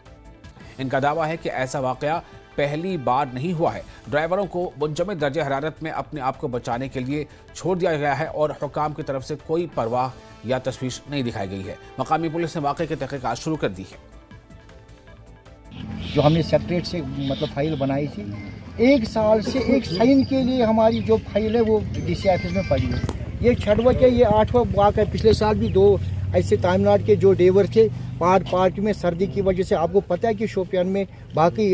इनका दावा है कि ऐसा वाक़या पहली बार नहीं हुआ है। ड्राइवरों को मुंजमद दर्जे हरारत में अपने आप को बचाने के लिए छोड़ दिया गया है और हुक्काम की तरफ से कोई परवाह या तशवीश नहीं दिखाई गई है। मकामी पुलिस ने वाक़े की तहक़ीक़ात शुरू कर दी है। जो हमने सेक्रेटरीट से मतलब फाइल बनाई थी, 1 साल से एक साइन के लिए हमारी जो फाइल है वो DC ऑफिस में पड़ी है। ये 6वां क्या ये 8वां वाक़ है। पिछले साल भी 2 ऐसे तमिलनाडु के जो ड्राइवर थे पार्क में सर्दी की वजह से, आपको पता है कि शोपियान में बाकी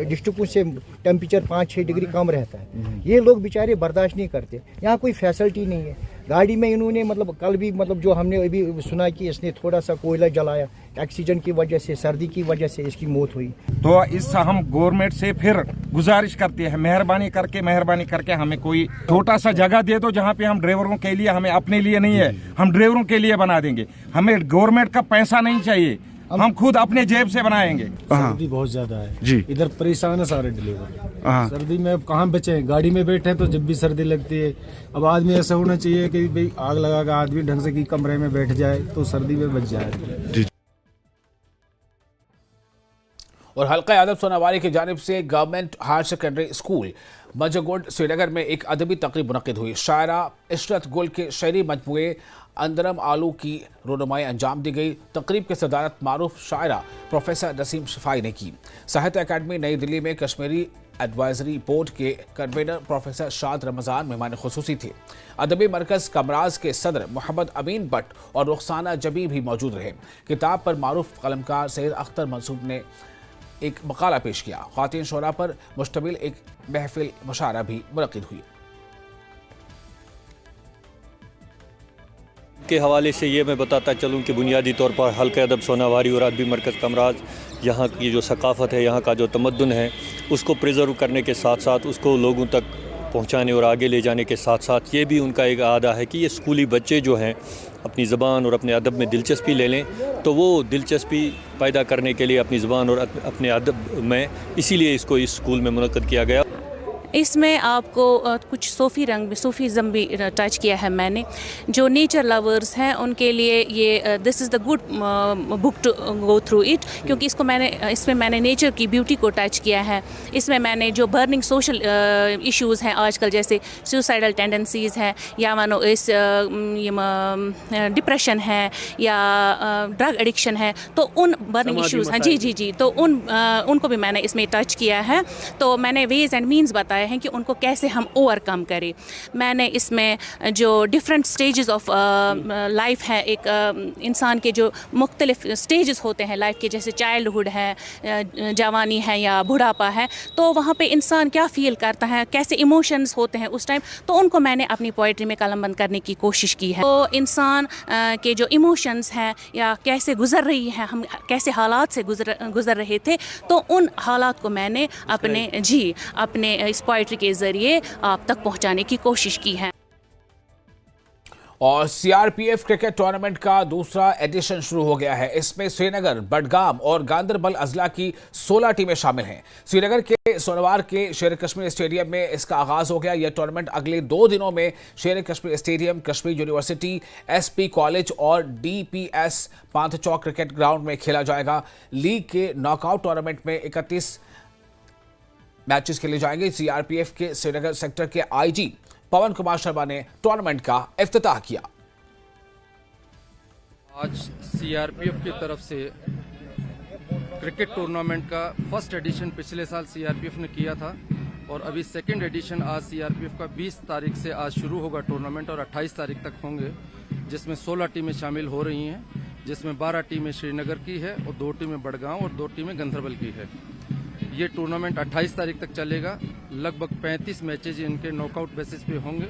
डिस्ट्रिक्टों से टेम्परेचर 5-6 डिग्री कम रहता है। ये लोग बेचारे बर्दाश्त नहीं करते। यहाँ कोई फैसिलिटी नहीं है। गाड़ी में इन्होंने मतलब कल भी मतलब जो हमने अभी सुना कि इसने थोड़ा सा कोयला जलाया, ऑक्सीजन की वजह से, सर्दी की वजह से इसकी मौत हुई। तो इस हम गवर्नमेंट से फिर गुजारिश करते हैं, मेहरबानी करके हमें कोई छोटा सा जगह दे दो जहाँ पे हम ड्राइवरों के लिए, हमें अपने लिए नहीं है, हम ड्राइवरों के लिए बना देंगे। हमें गवर्नमेंट का पैसा नहीं चाहिए, हम खुद अपने जेब से बनाएंगे। सर्दी बहुत ज्यादा है जी, इधर परेशान है सारे ड्राइवर। सर्दी में अब कहाँ बचे, गाड़ी में बैठे तो जब भी सर्दी लगती है। अब आदमी ऐसा होना चाहिए कि भाई आग लगा कर आदमी ढंग से की कमरे में बैठ जाए तो सर्दी में बच जाए। और हल्का आदम सोनावारी की जानिब से government higher secondary school Majgund Srinagar में एक अदबी तकरीब मुनक्किद हुई। शायरा इशरत गुल के शायरी मजमूए अंदरम आलू की रोनुमाई अंजाम दी गई। तकरीब की सदारत मारूफ शायरा प्रोफेसर नसीम शफाई ने की। साहित्य अकादमी नई दिल्ली में कश्मीरी एडवाइजरी बोर्ड के कन्वीनर प्रोफेसर शाद रमज़ान मेहमान खुसूसी थे। अदबी मरकज़ कमराज के सदर मोहम्मद अमीन भट्ट और रुखसाना जबी भी मौजूद रहे। किताब पर मारूफ कलमकार सैयद अख्तर मंसूर ने एक मकाला पेश किया। ख़वातीन शोरा पर मुश्तमिल एक महफिल मुशायरा भी मुनक्किद हुई। के हवाले से ये मैं बताता चलूँ कि बुनियादी तौर पर हल्का अदब सोनावारी और अदबी मरकज़ कमराज यहाँ की जो सकाफ़त है, यहाँ का जो तमद्दुन है, उसको प्रिजर्व करने के साथ साथ उसको लोगों तक पहुँचाने और आगे ले जाने के साथ साथ ये भी उनका एक आदा है कि ये स्कूली बच्चे जो हैं अपनी ज़बान और अपने अदब में दिलचस्पी ले लें, तो वो दिलचस्पी पैदा करने के लिए अपनी ज़बान और अपने अदब में, इसीलिए इसको इस स्कूल में मुनक्किद किया गया। इसमें आपको कुछ सूफ़ीज़म भी टच किया है मैंने। जो नेचर लवर्स हैं उनके लिए ये this is the good book to go through it, क्योंकि इसमें मैंने नेचर की ब्यूटी को टच किया है। इसमें मैंने जो बर्निंग सोशल इश्यूज़ हैं आजकल, जैसे सुसाइडल टेंडेंसीज़ हैं या मानो इस डिप्रेशन है या ड्रग एडिक्शन है, तो उन बर्निंग इश्यूज़ हैं जी तो उनको भी मैंने इसमें टच किया है। तो मैंने वेज़ एंड मीन्स बताया हैं कि उनको कैसे हम ओवरकम करें। मैंने इसमें जो डिफरेंट स्टेजेस ऑफ लाइफ है, एक इंसान के जो मुख्तलिफ स्टेजेस होते हैं लाइफ के, जैसे चाइल्डहुड है, जवानी है या बुढ़ापा है, तो वहाँ पे इंसान क्या फील करता है, कैसे इमोशंस होते हैं उस टाइम, तो उनको मैंने अपनी पोइट्री में कलमबंद करने की कोशिश की है। तो इंसान के जो इमोशंस हैं या कैसे गुजर रही है, हम कैसे हालात से गुजर रहे थे, तो उन हालात को मैंने अपने इस पोइट्री के जरिए आप तक पहुंचाने की कोशिश की है। और सीआरपीएफ क्रिकेट टूर्नामेंट का दूसरा एडिशन शुरू हो गया है। इसमें श्रीनगर, बडगाम और गांदरबल अजला की 16 टीमें शामिल हैं। श्रीनगर के सोनवार के शेर कश्मीर स्टेडियम में इसका आगाज हो गया। यह टूर्नामेंट अगले 2 दिनों में शेर Kashmir stadium, Kashmir university, SP college और डीपीएस पांथचौक क्रिकेट ग्राउंड में खेला जाएगा। लीग के नॉकआउट टूर्नामेंट में 31 मैचेस खेले जाएंगे। सीआरपीएफ के श्रीनगर सेक्टर के आईजी पवन कुमार शर्मा ने टूर्नामेंट का इफ्तिताह किया। आज सीआरपीएफ की तरफ से क्रिकेट टूर्नामेंट का फर्स्ट एडिशन पिछले साल सीआरपीएफ ने किया था और अभी सेकंड एडिशन आज सीआरपीएफ का 20 तारीख से आज शुरू होगा टूर्नामेंट और 28 तारीख तक होंगे, जिसमें 16 टीमें शामिल हो रही हैं, जिसमें 12 टीमें श्रीनगर की है और 2 टीमें बडगांव और 2 टीमें गांदरबल की है। ये टूर्नामेंट 28 तारीख तक चलेगा। लगभग 35 मैचेज इनके नॉकआउट बेसिस पे होंगे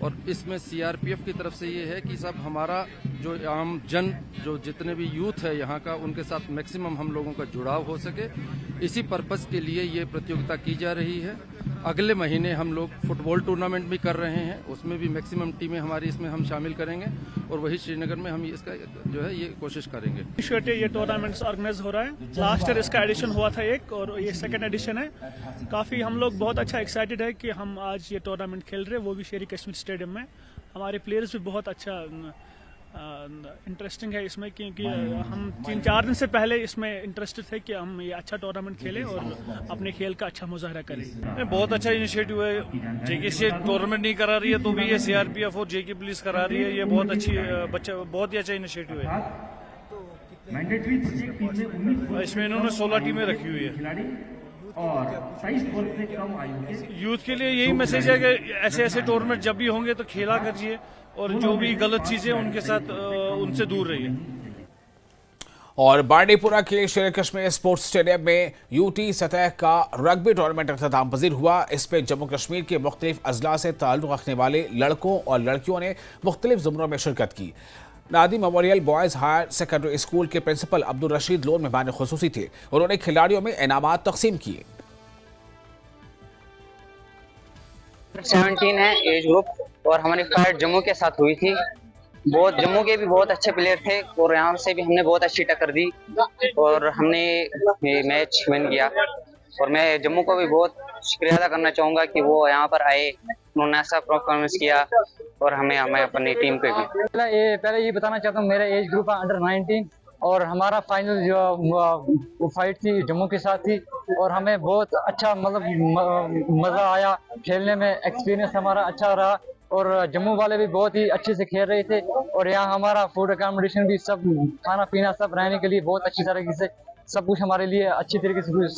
और इसमें सीआरपीएफ की तरफ से ये है कि सब हमारा जो आम जन, जो जितने भी यूथ है यहाँ का, उनके साथ मैक्सिमम हम लोगों का जुड़ाव हो सके, इसी पर्पज़ के लिए ये प्रतियोगिता की जा रही है। अगले महीने हम लोग फुटबॉल टूर्नामेंट भी कर रहे हैं, उसमें भी मैक्सिमम टीमें हमारी इसमें हम शामिल करेंगे और वही श्रीनगर में हम इसका जो है ये कोशिश करेंगे। ये टूर्नामेंट ऑर्गेनाइज हो रहा है। लास्ट ईयर इसका एडिशन हुआ था एक, और ये सेकंड एडिशन है। काफ़ी हम लोग बहुत अच्छा एक्साइटेड है कि हम आज ये टूर्नामेंट खेल रहे हैं, वो भी शेर कश्मीर स्टेडियम में। हमारे प्लेयर्स भी बहुत अच्छा इंटरेस्टिंग है इसमें, क्योंकि हम 3-4 दिन से पहले इसमें इंटरेस्टेड थे कि हम ये अच्छा टूर्नामेंट खेलें और अपने खेल का अच्छा मुजाहरा करें। बहुत अच्छा इनिशिएटिव है। जेके टूर्नामेंट नहीं करा रही है तो भी ये सीआरपीएफ और जेके पुलिस करा रही है। ये बहुत ही अच्छा इनिशिएटिव है। इसमें इन्होंने 16 टीमें रखी हुई है। और 23 वर्ष से कम आयु के यूथ के लिए यही मैसेज है कि ऐसे ऐसे टूर्नामेंट जब भी होंगे तो खेला करिए और जो भी गलत चीजें उनके साथ उनसे दूर रहिए। और बांडीपुरा के शेर कश्मीर स्पोर्ट्स स्टेडियम में यूटी सतह का रग्बी टूर्नामेंट अख्ताम पजीर हुआ। इस पे जम्मू कश्मीर के मुख्तलिफ अजला से ताल्लुक़ रखने वाले लड़कों और लड़कियों ने मुख्तलिफ ज़ुमरों में शिरकत की। Nadi memorial boys higher secondary school के प्रिंसिपल अब्दुल रशीद लोन मेहमान खुसूसी थे। उन्होंने खिलाड़ियों में इनामात तकसीम किए। 17 है एज ग्रुप और हमारी फाइट जम्मू के साथ हुई थी। बहुत जम्मू के भी बहुत अच्छे प्लेयर थे और यहाँ से भी हमने बहुत अच्छी टक्कर दी और हमने मैच विन किया। और मैं जम्मू को भी बहुत शुक्रिया अदा करना चाहूँगा कि वो यहाँ पर आए, उन्होंने ऐसा परफॉर्मेंस किया और हमें अपनी टीम पे भी। पहले ये बताना चाहता हूँ, मेरा एज ग्रुप है अंडर 19 और हमारा फाइनल जो वो फाइट थी जम्मू के साथ थी और हमें बहुत अच्छा मतलब मज़ा आया खेलने में। एक्सपीरियंस हमारा अच्छा रहा और जम्मू वाले भी बहुत ही अच्छे से खेल रहे थे और यहाँ हमारा फूड अकोमोडेशन भी सब खाना पीना सब रहने के लिए बहुत अच्छी तरीके से सब कुछ हमारे लिए अच्छी तरीके से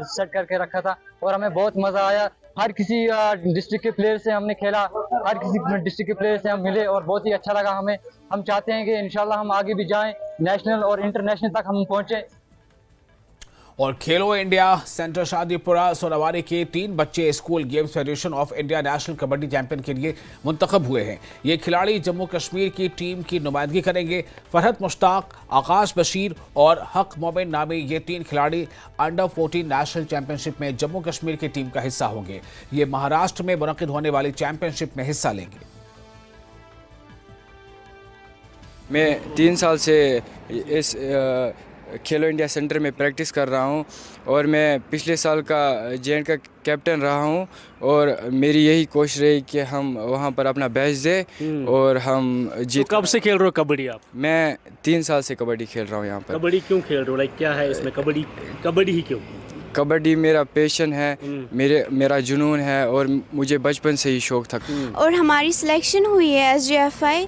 सेट करके रखा था और हमें बहुत मज़ा आया। हर किसी डिस्ट्रिक्ट के प्लेयर से हमने खेला, हर किसी डिस्ट्रिक्ट के प्लेयर से हम मिले और बहुत ही अच्छा लगा हमें। हम चाहते हैं कि इंशाल्लाह हम आगे भी जाएं, नेशनल और इंटरनेशनल तक हम पहुँचें। और खेलो इंडिया सेंटर शादीपुरा सोनावारी के 3 बच्चे school games federation of India national kabaddi champion के लिए मुंतखब हुए हैं। ये खिलाड़ी जम्मू कश्मीर की टीम की नुमाइंदगी करेंगे। फरहत मुश्ताक, आकाश बशीर और हक मोमिन नामी ये 3 खिलाड़ी अंडर 14 नेशनल चैंपियनशिप में जम्मू कश्मीर की टीम का हिस्सा होंगे। ये महाराष्ट्र में मुनक्किद होने वाली चैंपियनशिप में हिस्सा लेंगे। मैं 3 साल से इस खेलो इंडिया सेंटर में प्रैक्टिस कर रहा हूं और मैं पिछले साल का जे का कैप्टन रहा हूं और मेरी यही कोशिश रही कि हम वहां पर अपना बेस्ट दें और हम जीत। तो कब से खेल रहे हो कबड्डी आप? मैं 3 साल से कबड्डी खेल रहा हूं यहाँ पर। कबड्डी क्यों खेल रहे हो? लाइक क्या है इसमें? कबड्डी ही क्यों? कबड्डी मेरा पैशन है, मेरा जुनून है और मुझे बचपन से ही शौक था। और हमारी सिलेक्शन हुई है SJFI,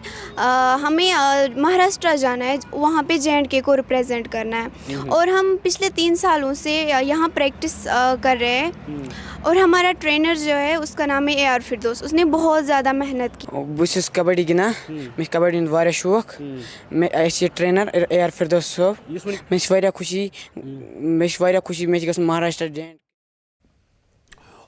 हमें महाराष्ट्र जाना है, वहाँ पे JNK को रिप्रेजेंट करना है और हम पिछले 3 सालों से यहाँ प्रैक्टिस कर रहे हैं और हमारा ट्रेनर जो है उसका नाम है AR फिरदौस, उसने बहुत ज़्यादा मेहनत की। बस कबड्डी गिना, मे कबड्डी वारिया शौक, मैं ऐसे ट्रेनर AR फिरदौस साहब, मैं वारिया खुशी मैं गस महाराष्ट्र जैन।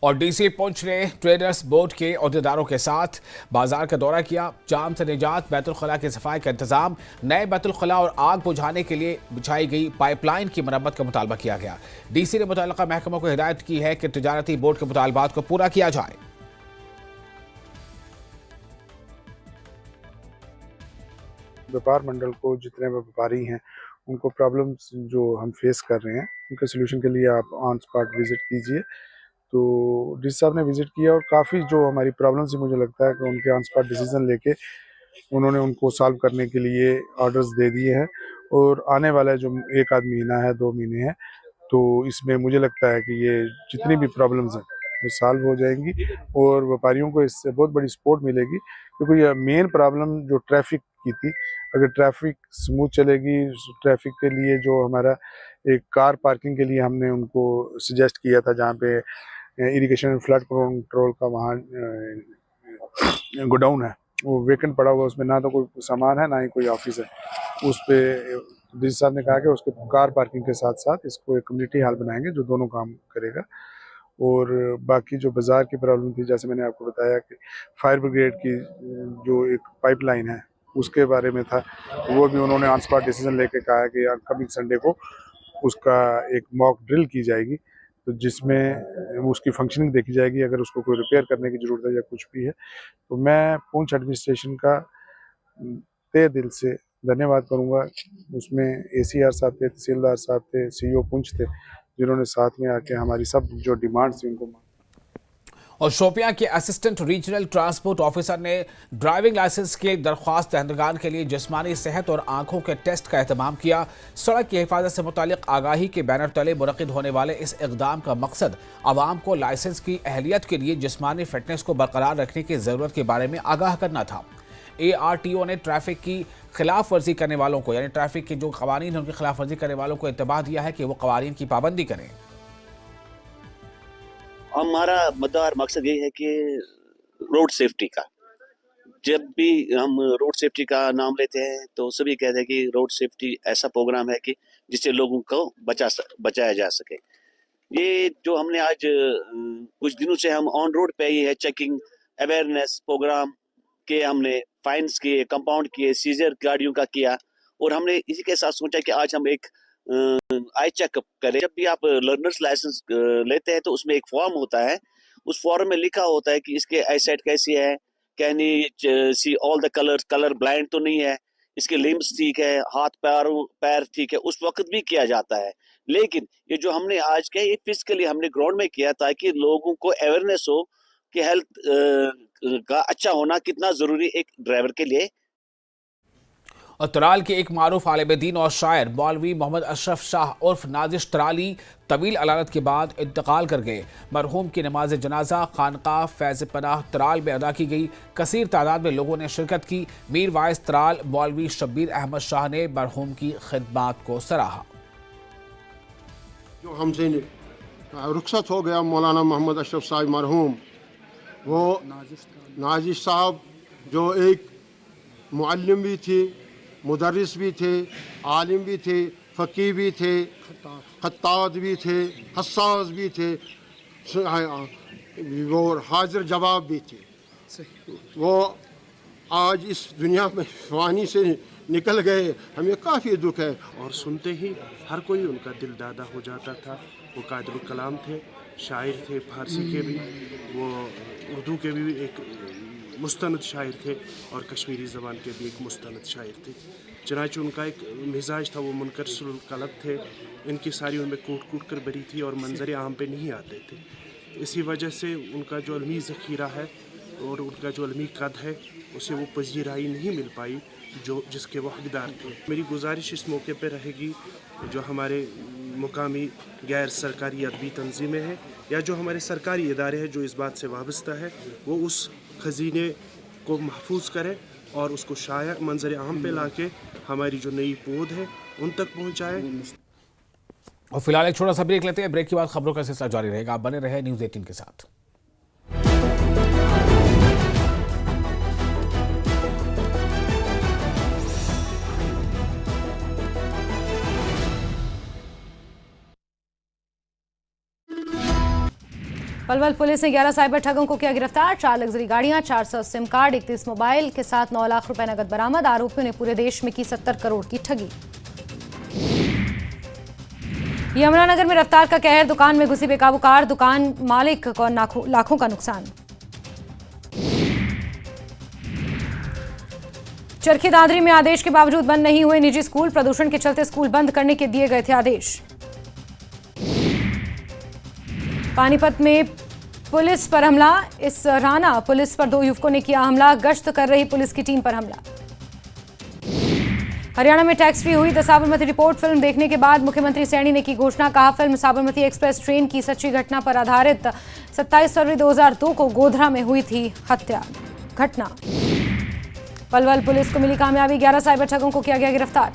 और डीसी पुंछ ने ट्रेडर्स बोर्ड के अहदेदारों के साथ बाजार का दौरा किया। जाम से निजात, बैतुल खला की सफाई का इंतजाम, नए बैतुल खला और आग बुझाने के लिए बिछाई गई पाइपलाइन की मरम्मत का मुतालबा किया गया। डीसी ने मुतल्लिका महकमों को हिदायत की है कि तिजारती बोर्ड के मुतालबात को पूरा किया जाए। व्यापार मंडल को जितने व्यापारी हैं उनको प्रॉब्लम्स जो हम फेस कर रहे हैं उनके सोल्यूशन के लिए आप ऑन स्पॉट विजिट कीजिए। तो डीसी साहब ने विजिट किया और काफ़ी जो हमारी प्रॉब्लम्स मुझे लगता है कि उनके ऑन स्पॉट डिसीजन लेके उन्होंने उनको सॉल्व करने के लिए ऑर्डर्स दे दिए हैं और आने वाला जो 1 आध महीना है 2 महीने हैं तो इसमें मुझे लगता है कि ये जितनी भी प्रॉब्लम्स हैं वो सॉल्व हो जाएंगी और व्यापारियों को इससे बहुत बड़ी सपोर्ट मिलेगी क्योंकि ये मेन प्रॉब्लम जो ट्रैफिक की थी, अगर ट्रैफिक स्मूथ चलेगी, ट्रैफक के लिए जो हमारा एक कार पार्किंग के लिए हमने उनको सजेस्ट किया था जहाँ पे इरिगेशन फ्लड कंट्रोल का वहाँ गोडाउन है वो वेकेंट पड़ा हुआ, उसमें ना तो कोई सामान है ना ही कोई ऑफिस है, उस पर डीसी साहब ने कहा कि उसके कार पार्किंग के साथ साथ इसको एक कम्युनिटी हॉल बनाएंगे जो दोनों काम करेगा। और बाकी जो बाज़ार की प्रॉब्लम थी, जैसे मैंने आपको बताया कि फायर ब्रिगेड की जो एक पाइपलाइन है उसके बारे में था, वो भी उन्होंने ऑन स्पॉट डिसीजन लेके कहा है कि कमिंग संडे को उसका एक मॉक ड्रिल की जाएगी तो जिसमें उसकी फंक्शनिंग देखी जाएगी, अगर उसको कोई रिपेयर करने की ज़रूरत है या कुछ भी है। तो मैं पुंछ एडमिनिस्ट्रेशन का तहे दिल से धन्यवाद करूँगा। उसमें ACR साहब थे, तहसीलदार साहब थे, CO पुंछ थे जिन्होंने साथ में आके हमारी सब जो डिमांड्स थी उनको। और शोपियां के असिस्टेंट रीजनल ट्रांसपोर्ट ऑफिसर ने ड्राइविंग लाइसेंस के दरख्वास्त दहंदगान के लिए जिस्मानी सेहत और आंखों के टेस्ट का एहतमाम किया। सड़क की हिफाजत से मुतालिक आगाही के बैनर तले मुनक़िद होने वाले इस इक़दाम का मकसद आवाम को लाइसेंस की अहलियत के लिए जिस्मानी फिटनेस को बरकरार रखने की ज़रूरत के बारे में आगाह करना था। ARTO ने ट्रैफिक की खिलाफ वर्जी करने वालों को, यानी ट्रैफिक के जो कवानीन हैं उनकी खिलाफ वर्जी करने वालों को इंतबाह दिया है कि वो कवानीन की पाबंदी करें। हमारा मदार मकसद ये है कि रोड सेफ्टी का, जब भी हम रोड सेफ्टी का नाम लेते हैं तो सभी कहते हैं कि रोड सेफ्टी ऐसा प्रोग्राम है कि जिससे लोगों को बचाया जा सके। ये जो हमने आज कुछ दिनों से हम ऑन रोड पे ही है चेकिंग अवेयरनेस प्रोग्राम के, हमने फाइन्स किए, कंपाउंड किए, सीजर गाड़ियों का किया, और हमने इसी के साथ सोचा कि आज हम एक आई चेकअप करें। जब भी आप लर्नर्स लाइसेंस लेते हैं तो उसमें एक फॉर्म होता है, उस फॉर्म में लिखा होता है कि इसके आईसाइट कैसी है, can he see all the colours, colour blind तो नहीं है, इसके लिम्स ठीक है, हाथ पैर ठीक है, उस वक्त भी किया जाता है। लेकिन ये जो हमने आज किया ये फिजिकली हमने ग्राउंड में किया ताकि लोगों को अवेयरनेस हो कि हेल्थ का अच्छा होना कितना जरूरी एक ड्राइवर के लिए। और तराल के एक मारूफ आलिम दीन और शायर मौलवी मोहम्मद अशरफ शाह उर्फ नाजिश तराली तवील अलानत के बाद इंतकाल कर गए। मरहूम की नमाज जनाजा खानकाह फैज़ पनाह तराल में अदा की गई। कसीर तादाद में लोगों ने शिरकत की। मीर वाइस तराल मौलवी शब्बीर अहमद शाह ने मरहूम की खिदमात को सराहा। जो हमसे रुखसत हो गया मौलाना मोहम्मद अशरफ साहब मरहूम, वो नाजिश साहब जो एक मुअल्लिम भी थे, मुदर्रिस भी थे, आलिम भी थे, फ़कीह भी थे, खत्तात भी थे, हस्सास भी थे, और हाजिर जवाब भी थे। वो आज इस दुनिया में फ़ानी से निकल गए, हमें काफ़ी दुख है। और सुनते ही हर कोई उनका दिल दादा हो जाता था। वो कादिर कलाम थे, शायर थे, फारसी के भी, वो उर्दू के भी एक मुस्तनद शायर थे और कश्मीरी ज़बान के भी एक मुस्तनद शायर थे। चनाचे उनका एक मिजाज था, वो मुनकरसुल कलब थे। इनकी सारी उनमें कूट कर भरी थी और मंजर आम पे नहीं आते थे। इसी वजह से उनका जो अलमी ज़ख़ीरा है और उनका जो अलमी कद है उसे वो पजीराई नहीं मिल पाई जो जिसके वो हकदार थे। मेरी गुजारिश इस मौके पर रहेगी जो हमारे मुकामी गैर सरकारी अदबी तंजीमें हैं या जो हमारे सरकारी इदारे हैं जो इस बात से वाबस्ता है, वो उस खजीने को महफूज करें और उसको शाया मंजर आम पे लाके हमारी जो नई पौध है उन तक पहुँचाएँ। और फिलहाल एक छोटा सा ब्रेक लेते हैं। ब्रेक के बाद खबरों का सिलसिला जारी रहेगा। आप बने रहे न्यूज़ 18 के साथ। पलवल पुलिस ने 11 साइबर ठगों को किया गिरफ्तार। 4 लग्जरी गाड़ियां, 400 सिम कार्ड, 31 मोबाइल के साथ 9 लाख रुपए नकद बरामद। आरोपियों ने पूरे देश में की 70 करोड़ की ठगी। यमुनानगर में रफ्तार का कहर, दुकान में घुसी बेकाबू कार, दुकान मालिक को लाखों का नुकसान। चरखी दादरी में आदेश के बावजूद बंद नहीं हुए निजी स्कूल, प्रदूषण के चलते स्कूल बंद करने के दिए गए थे आदेश। पानीपत में पुलिस पर हमला, इस राना पुलिस पर 2 युवकों ने किया हमला, गश्त कर रही पुलिस की टीम पर हमला। हरियाणा में टैक्स फ्री हुई द साबरमती रिपोर्ट, फिल्म देखने के बाद मुख्यमंत्री सैनी ने की घोषणा, कहा फिल्म साबरमती एक्सप्रेस ट्रेन की सच्ची घटना पर आधारित 27 फरवरी 2002 को गोधरा में हुई थी हत्या घटना। पलवल पुलिस को मिली कामयाबी, 11 साइबर ठगों को किया गया गिरफ्तार।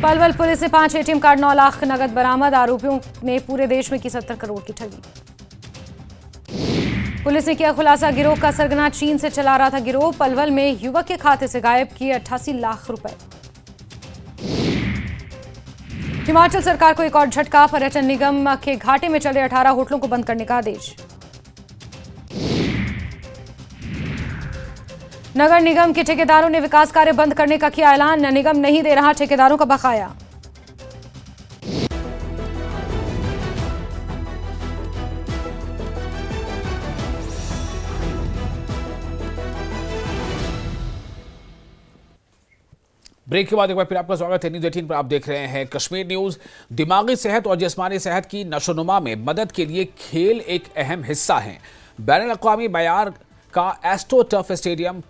पलवल पुलिस ने 5 एटीएम कार्ड, 9 लाख नगद बरामद। आरोपियों ने पूरे देश में की 70 करोड़ की ठगी। पुलिस ने किया खुलासा, गिरोह का सरगना चीन से चला रहा था गिरोह। पलवल में युवक के खाते से गायब किए 88 लाख रुपए। हिमाचल सरकार को एक और झटका, पर्यटन निगम के घाटे में चले 18 होटलों को बंद करने का आदेश। नगर निगम के ठेकेदारों ने विकास कार्य बंद करने का किया ऐलान, निगम नहीं दे रहा ठेकेदारों का बकाया। ब्रेक के बाद एक बार फिर आपका स्वागत है न्यूज़ 18 पर। आप देख रहे हैं कश्मीर न्यूज़। दिमागी सेहत और जिस्मानी सेहत की नशोनुमा में मदद के लिए खेल एक अहम हिस्सा है। बैनुल अक़वामी मयार का astro turf stadium,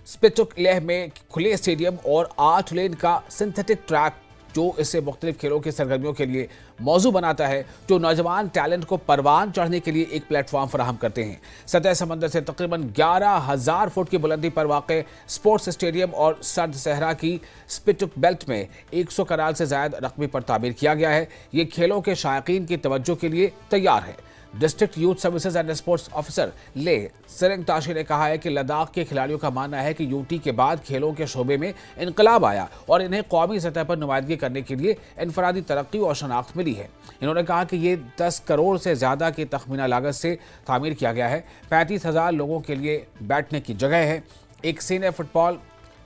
Spituk Leh में खुले स्टेडियम और 8 लेन का सिंथेटिक ट्रैक जो इसे मुख्तलिफ खेलों की सरगर्मियों के लिए मौजू बनाता है, जो नौजवान टैलेंट को परवान चढ़ने के लिए एक प्लेटफॉर्म फराहम करते हैं। सतह समंदर से तकरीबन 11,000 फुट की बुलंदी पर वाक़ स्पोर्ट्स स्टेडियम और सर्द सहरा की स्पिटुक बेल्ट में 100 कनाल से ज़ायद रकबे पर तामीर किया गया है। ये खेलों के शायकीन की तवज्जो के लिए तैयार है। District youth services and sports officer ले सिरंग ताशी ने कहा है कि लद्दाख के खिलाड़ियों का मानना है कि यूटी के बाद खेलों के शोबे में इनकलाब आया और इन्हें कौमी सतह पर नुमाइंदगी करने के लिए इनफरादी तरक्की और शनाख्त मिली है। इन्होंने कहा कि ये 10 करोड़ से ज़्यादा की तखमीना लागत से तामीर किया गया है। 35,000 लोगों के लिए बैठने की जगह है। एक सीनियर फुटबॉल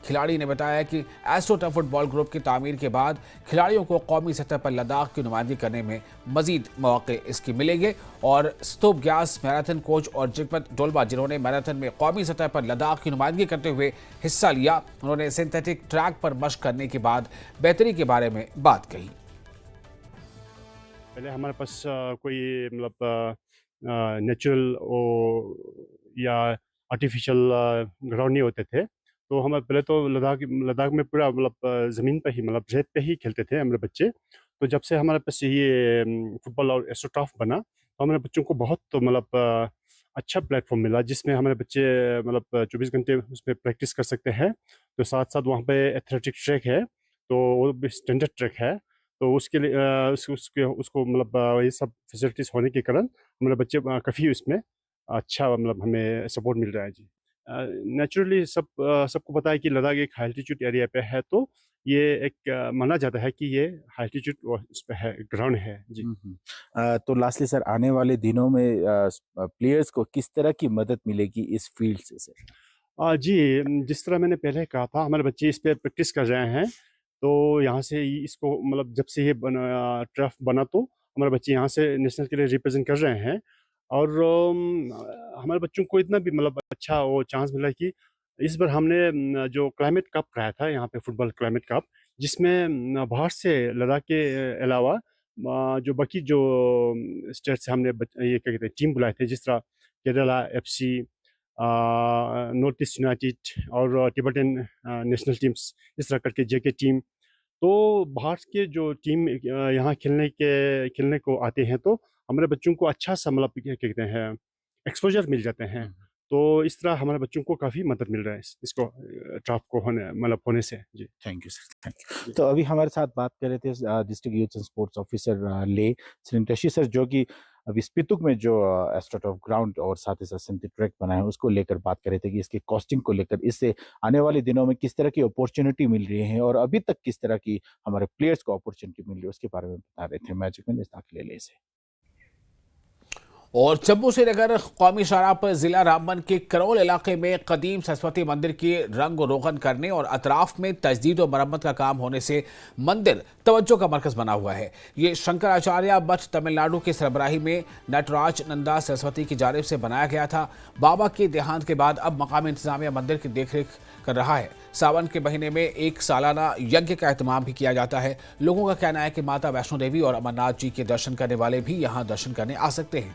खिलाड़ी ने बताया कि एस्ट्रोटर्फ फुटबॉल ग्रुप की तामीर के बाद खिलाड़ियों को कौमी सतह पर लद्दाख की नुमाइंदगी करने में मजीद मौके इसके मिलेंगे। और स्तूप ग्यास मैराथन कोच और जिगमत डोलबा, जिन्होंने मैराथन में कौमी सतह पर लद्दाख की नुमाइंदगी करते हुए हिस्सा लिया, उन्होंने सिंथेटिक ट्रैक पर मशक करने के बाद बेहतरी के बारे में बात कही। पहले हमारे पास कोई मतलब नेचुरल या आर्टिफिशियल ग्राउंड नहीं होते थे, तो हम पहले तो लद्दाख में पूरा मतलब ज़मीन पे ही मतलब रेत पे ही खेलते थे हमारे बच्चे। तो जब से हमारे पास ये फुटबॉल और एस्ट्रोटर्फ बना, तो हमारे बच्चों को बहुत तो मतलब अच्छा प्लेटफॉर्म मिला, जिसमें हमारे बच्चे मतलब 24 घंटे उसमें प्रैक्टिस कर सकते हैं। तो साथ साथ वहाँ पे एथलेटिक ट्रैक है, तो वो भी स्टैंडर्ड ट्रैक है, तो उसके लिए उसको मतलब ये सब फैसिलिटीज़ होने के कारण हमारे बच्चे काफ़ी उसमें अच्छा मतलब हमें सपोर्ट मिल रहा है जी। नेचुरली सबको पता है कि लद्दाख एक हाई एल्टीट्यूड एरिया पे है, तो ये एक माना जाता है कि ये हाई एल्टीट्यूड उस पे है, ग्राउंड है जी। तो लास्टली सर, आने वाले दिनों में प्लेयर्स को किस तरह की मदद मिलेगी इस फील्ड से सर? जी, जिस तरह मैंने पहले कहा था, हमारे बच्चे इस पे प्रैक्टिस कर रहे हैं, तो यहाँ से इसको मतलब जब से ये टर्फ बना, तो हमारे बच्चे यहाँ से नेशनल के लिए रिप्रेजेंट कर रहे हैं। और हमारे बच्चों को इतना भी मतलब अच्छा वो चांस मिला कि इस बार हमने जो क्लाइमेट कप कराया था यहाँ पे, फुटबॉल क्लाइमेट कप, जिसमें बाहर से लद्दाख के अलावा जो बाकी जो स्टेट से हमने ये क्या कहते हैं टीम बुलाए थे, जिस तरह Kerala FC, north east United और तिब्बतन नेशनल टीम्स, इस तरह करके JK टीम। तो बाहर के जो टीम यहाँ खेलने को आते हैं, तो हमारे बच्चों को अच्छा सा मतलब क्या कहते हैं एक्सपोजर मिल जाते हैं। तो इस तरह हमारे बच्चों को काफ़ी मदद मिल रहा है इसको ट्रफ को होने से जी। Thank you sir, thank you. तो अभी हमारे साथ बात कर रहे थे district youth and sports officer ले सिरंग ताशी सर, जो कि अभी स्पितुक में जो एस्ट्रोटर्फ ग्राउंड और साथ ही साथ सिंथेटिक ट्रैक बना है उसको लेकर बात कर रहे थे कि इसकी कॉस्टिंग को लेकर इससे आने वाले दिनों में किस तरह की अपॉर्चुनिटी मिल रही है और अभी तक किस तरह की हमारे प्लेयर्स को अपॉर्चुनिटी मिल रही है, उसके बारे में बता रहे थे मैजिक में दाखिल ले से। और जम्मू श्रीनगर कौमी शाहराह पर जिला रामबन के करोल इलाके में कदीम सरस्वती मंदिर के रंग रोगन करने और अतराफ में तजदीद और मरम्मत का काम होने से मंदिर तवज्जो का मरकज बना हुआ है। ये शंकराचार्य मठ तमिलनाडु की सरबराही में नटराज नंदा सरस्वती की जानिब से बनाया गया था। बाबा के देहांत के बाद अब मकामी इंतजामिया मंदिर की देखरेख कर रहा है। सावन के महीने में एक सालाना यज्ञ का एहतमाम भी किया जाता है। लोगों का कहना है कि माता वैष्णो देवी और अमरनाथ जी के दर्शन करने वाले भी यहाँ दर्शन करने आ सकते हैं।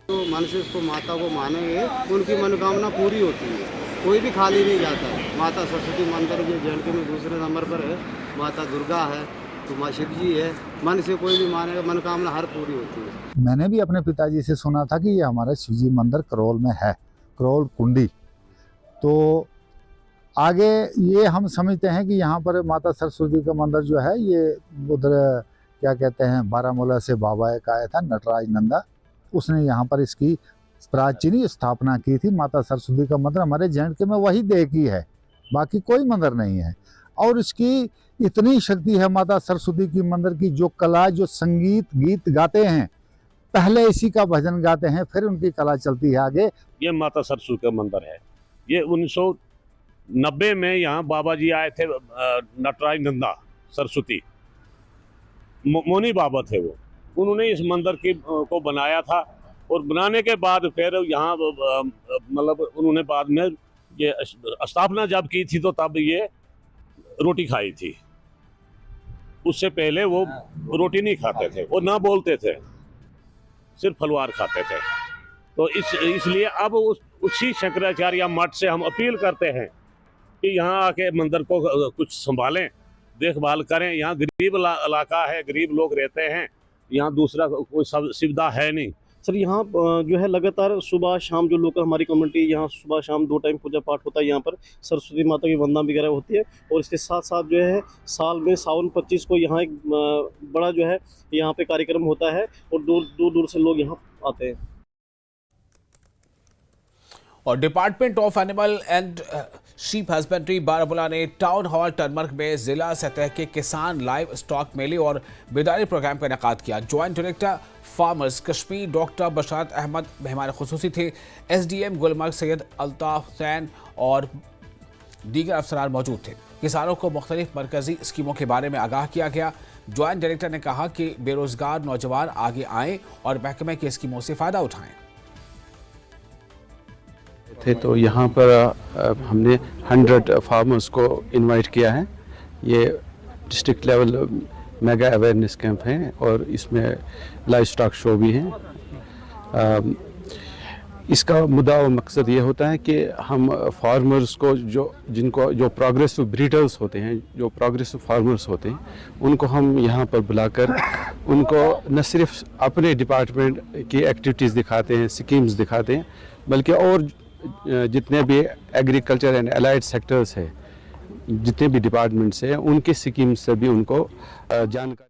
तो मनुष्य को माता को मानेंगे, उनकी मनोकामना पूरी होती है, कोई भी खाली नहीं जाता है। माता सरस्वती मंदिर जो JNK में दूसरे नंबर पर है, माता दुर्गा है, तो माँ शिव जी है। मन से कोई भी मानेगा, मनोकामना हर पूरी होती है। मैंने भी अपने पिताजी से सुना था कि ये हमारा शिवजी मंदिर करोल में है, करोल कुंडी। तो आगे ये हम समझते हैं कि यहाँ पर माता सरस्वती का मंदिर जो है ये उधर क्या कहते हैं बारामूला से बाबा एक आया था नटराज नंदा, उसने यहाँ पर इसकी प्राचीन स्थापना की थी। माता सरस्वती का मंदिर हमारे JNK में वही देखी है, बाकी कोई मंदिर नहीं है। और इसकी इतनी शक्ति है माता सरस्वती की मंदिर की, जो कला, जो संगीत गीत गाते हैं, पहले इसी का भजन गाते हैं, फिर उनकी कला चलती है आगे। ये माता सरस्वती का मंदिर है। ये 1990 में यहाँ बाबा जी आए थे, नटराज नंदा सरस्वती मोनी बाबा थे वो, उन्होंने इस मंदिर को बनाया था। और बनाने के बाद फिर यहाँ मतलब उन्होंने बाद में ये स्थापना जब की थी, तो तब ये रोटी खाई थी। उससे पहले वो रोटी नहीं खाते थे और ना बोलते थे, सिर्फ फलवार खाते थे। तो इसलिए अब उसी शंकराचार्य मठ से हम अपील करते हैं कि यहाँ आके मंदिर को कुछ संभालें, देखभाल करें। यहाँ गरीब इलाका है, गरीब लोग रहते हैं, यहाँ दूसरा कोई सुविधा है नहीं। सर यहाँ जो है लगातार सुबह शाम जो लोकल हमारी कम्युनिटी यहाँ सुबह शाम 2 टाइम पूजा पाठ होता है। यहाँ पर सरस्वती माता की वंदना वगैरह होती है और इसके साथ साथ जो है साल में सावन 25 को यहाँ एक बड़ा जो है यहाँ पे कार्यक्रम होता है और दूर दूर से लोग यहाँ आते हैं। और department of animal and sheep husbandry Baramulla ने टाउन हॉल टनमर्ग में जिला सतह के किसान लाइव स्टॉक मेले और बेदारी प्रोग्राम का इनेकाद किया। Joint director farmers Kashmir doctor Basharat Ahmad मेहमान खुसूसी थे। SDM गुलमर्ग सैयद अल्ताफ हुसैन और दीगर अफसरान मौजूद थे। किसानों को मुख्तलिफ मरकजी स्कीमों के बारे में आगाह किया गया। ज्वाइंट डायरेक्टर ने कहा कि बेरोजगार नौजवान आगे आएँ और महकमे की स्कीमों से फ़ायदा उठाएँ थे। तो यहाँ पर हमने 100 फार्मर्स को इनवाइट किया है। ये district level mega awareness camp है और इसमें लाइव स्टॉक शो भी है। इसका मुद्दा और मकसद ये होता है कि हम फार्मर्स को जो प्रोग्रेसिव ब्रीडर्स होते हैं, जो प्रोग्रेसिव फार्मर्स होते हैं, उनको हम यहाँ पर बुलाकर उनको न सिर्फ अपने डिपार्टमेंट की एक्टिविटीज़ दिखाते हैं, स्कीम्स दिखाते हैं, बल्कि और जितने भी एग्रीकल्चर एंड एलाइड सेक्टर्स है, जितने भी डिपार्टमेंट्स हैं, उनके स्कीम्स से भी उनको जानकारी।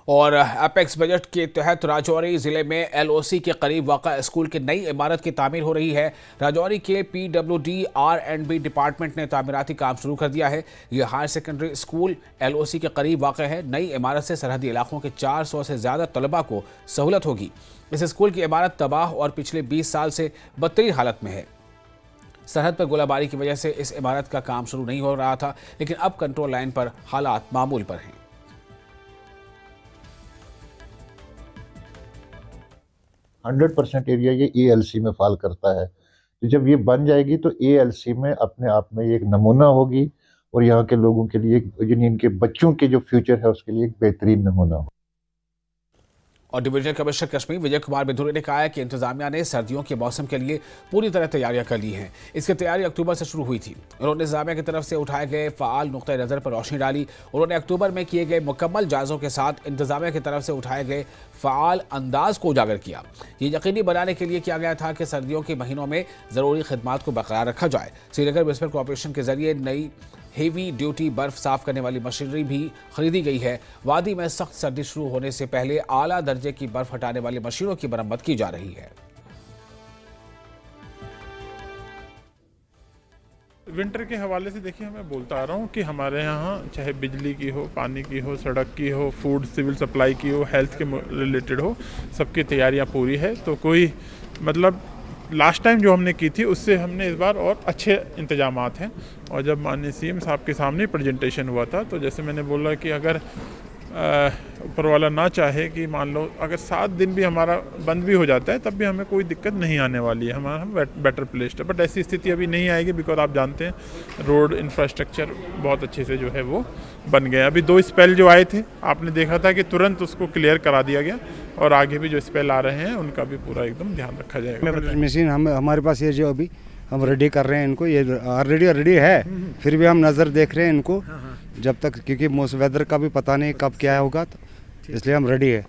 और एपेक्स बजट के तहत राजौरी जिले में LOC के करीब वाक़ा स्कूल की नई इमारत की तामीर हो रही है। राजौरी के PWD R&B डिपार्टमेंट ने तामीराती काम शुरू कर दिया है। ये हायर सेकेंडरी स्कूल LOC के करीब वाक़ा है। नई इमारत से सरहदी इलाकों के 400 से ज़्यादा तलबा को सहूलत होगी। इस स्कूल की इमारत तबाह और पिछले 20 साल से बदतरीन हालत में है। सरहद पर गोलाबारी की वजह से इस इमारत का काम शुरू नहीं हो रहा था, लेकिन अब कंट्रोल लाइन पर हालात मामूल पर हैं। 100% एरिया ये ALC में फॉल करता है। तो जब ये बन जाएगी तो ALC में अपने आप में एक नमूना होगी और यहाँ के लोगों के लिए, यानी इनके बच्चों के जो फ्यूचर है उसके लिए एक बेहतरीन नमूना होगा। और डिवीजनल कमिश्नर कश्मीर विजय कुमार बिधूरी ने कहा है कि इंतजामिया ने सर्दियों के मौसम के लिए पूरी तरह तैयारियां कर ली हैं। इसकी तैयारी अक्टूबर से शुरू हुई थी। उन्होंने इंतजामिया की तरफ से उठाए गए फ़ाल नुक्ते नज़र पर रोशनी डाली। उन्होंने अक्टूबर में किए गए मुकम्मल जायज़ों के साथ इंतजामिया की तरफ से उठाए गए फ़ाल अंदाज को उजागर किया। ये यकीनी बनाने के लिए किया गया था कि सर्दियों के महीनों में ज़रूरी खदमात को बरकरार रखा जाए। श्रीनगर म्यूनिसिपल कॉरपोरेशन के जरिए नई हेवी ड्यूटी बर्फ साफ करने वाली मशीनरी भी खरीदी गई है। वादी में सख्त सर्दी शुरू होने से पहले आला दर्जे की बर्फ हटाने वाली मशीनों की मरम्मत की जा रही है। विंटर के हवाले से देखिए, मैं बोलता आ रहा हूँ कि हमारे यहाँ चाहे बिजली की हो, पानी की हो, सड़क की हो, फूड सिविल सप्लाई की हो, हेल्थ के रिलेटेड हो, सबकी तैयारियाँ पूरी है। तो कोई मतलब लास्ट टाइम जो हमने की थी उससे हमने इस बार और अच्छे इंतजामात हैं। और जब माननीय CM साहब के सामने प्रेजेंटेशन हुआ था, तो जैसे मैंने बोला कि अगर ऊपर वाला ना चाहे कि मान लो अगर 7 दिन भी हमारा बंद भी हो जाता है, तब भी हमें कोई दिक्कत नहीं आने वाली है। हमारा हम बेटर प्लेस्ड है। बट ऐसी स्थिति अभी नहीं आएगी, बिकॉज आप जानते हैं रोड इंफ्रास्ट्रक्चर बहुत अच्छे से जो है वो बन गया। अभी 2 स्पेल जो आए थे, आपने देखा था कि तुरंत उसको क्लियर करा दिया गया और आगे भी जो स्पेल आ रहे हैं उनका भी पूरा एकदम ध्यान रखा जाएगा। मशीन हमारे पास ये जो अभी हम रेडी कर रहे हैं इनको, ये ऑलरेडी रेडी है, फिर भी हम नज़र देख रहे हैं इनको जब तक, क्योंकि वेदर का भी पता नहीं कब क्या होगा, तो इसलिए हम रेडी है।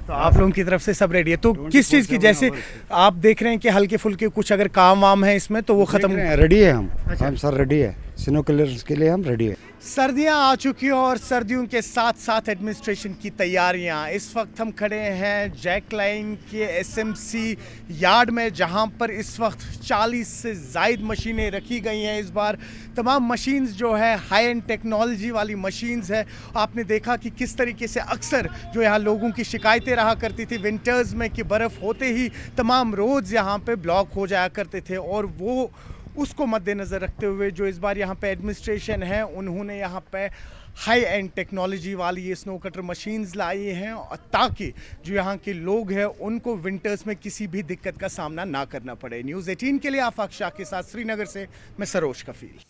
तो आप लोगों की तरफ से सब रेडी है। तो किस चीज़ की, जैसे आप देख रहे हैं कि हल्के फुल्के कुछ अगर काम वाम है इसमें तो वो खत्म रेडी है। हम सर रेडी है, स्नो क्लियरेंस के लिए हम रेडी है। सर्दियां आ चुकी हैं और सर्दियों के साथ साथ एडमिनिस्ट्रेशन की तैयारियां। इस वक्त हम खड़े हैं जैक लाइन के SMC यार्ड में, जहां पर इस वक्त 40 से ज़ायद मशीनें रखी गई हैं। इस बार तमाम मशीन्स जो है हाई एंड टेक्नोलॉजी वाली मशीन्स है। आपने देखा कि किस तरीके से अक्सर जो यहाँ लोगों की शिकायतें रहा करती थी विंटर्स में कि बर्फ़ होते ही तमाम रोड्स यहाँ पे ब्लॉक हो जाया करते थे, और वो उसको मद्देनज़र रखते हुए जो इस बार यहाँ पे एडमिनिस्ट्रेशन है उन्होंने यहाँ पे हाई एंड टेक्नोलॉजी वाली ये स्नो कटर मशीन्स लाई हैं, ताकि जो यहाँ के लोग हैं उनको विंटर्स में किसी भी दिक्कत का सामना ना करना पड़े। न्यूज़ 18 के लिए आफाक शाह के साथ श्रीनगर से मैं सरोज कफील।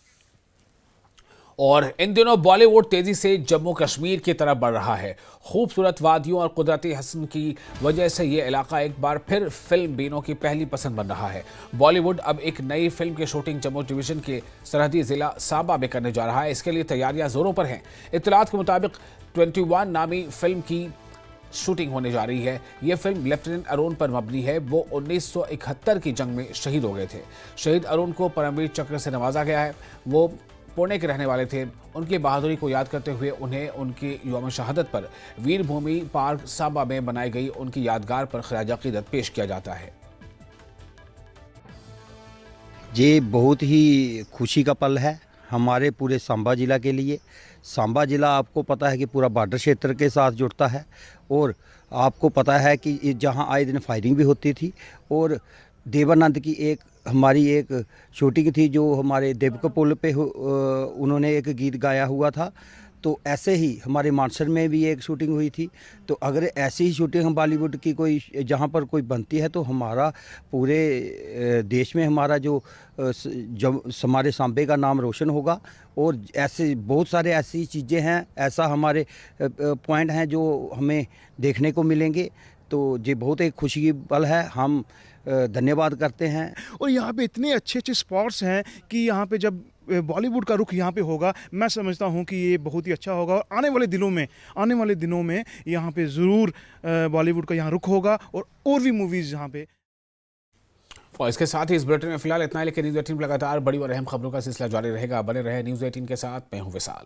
और इन दिनों बॉलीवुड तेजी से जम्मू कश्मीर की तरफ बढ़ रहा है। खूबसूरत वादियों और कुदरती हसन की वजह से ये इलाका एक बार फिर फिल्म बीनों की पहली पसंद बन रहा है। बॉलीवुड अब एक नई फिल्म की शूटिंग जम्मू डिवीजन के सरहदी जिला सांबा में करने जा रहा है। इसके लिए तैयारियां जोरों पर हैं। इत्तलात के मुताबिक 21 नामी फिल्म की शूटिंग होने जा रही है। ये फिल्म लेफ्टिनेंट अरुण पर मबनी है। वो 1971 की जंग में शहीद हो गए थे। शहीद अरुण को परमवीर चक्र से नवाजा गया है। वो पुणे के रहने वाले थे। उनकी बहादुरी को याद करते हुए उन्हें उनकी यौम शहादत पर वीर भूमि पार्क सांबा में बनाई गई उनकी यादगार पर खराज अकीदत पेश किया जाता है। ये बहुत ही खुशी का पल है हमारे पूरे सांबा ज़िला के लिए। सांबा ज़िला आपको पता है कि पूरा बॉर्डर क्षेत्र के साथ जुड़ता है और आपको पता है कि जहां आए दिन फायरिंग भी होती थी। और देवानंद की हमारी एक शूटिंग थी जो हमारे देवका पुल पे उन्होंने एक गीत गाया हुआ था। तो ऐसे ही हमारे मानसर में भी एक शूटिंग हुई थी। तो अगर ऐसी ही शूटिंग हम बॉलीवुड की कोई जहाँ पर कोई बनती है तो हमारा पूरे देश में हमारा जो हमारे सांबे का नाम रोशन होगा। और ऐसे बहुत सारे ऐसी चीज़ें हैं, ऐसा हमारे पॉइंट हैं जो हमें देखने को मिलेंगे। तो ये बहुत एक खुशी की पल है। हम धन्यवाद करते हैं। और यहाँ पे इतने अच्छे अच्छे स्पॉट्स हैं कि यहाँ पे जब बॉलीवुड का रुख यहाँ पे होगा, मैं समझता हूँ कि ये बहुत ही अच्छा होगा। और आने वाले दिनों में यहाँ पे ज़रूर बॉलीवुड का यहाँ रुख होगा और भी मूवीज़ यहाँ पे। और इसके साथ ही इस बुलेटिन में फिलहाल इतना ही, लेकिन न्यूज़ 18 लगातार बड़ी और अहम खबरों का सिलसिला जारी रहेगा। बने रहे न्यूज़ 18 के साथ। मैं हूँ विशाल।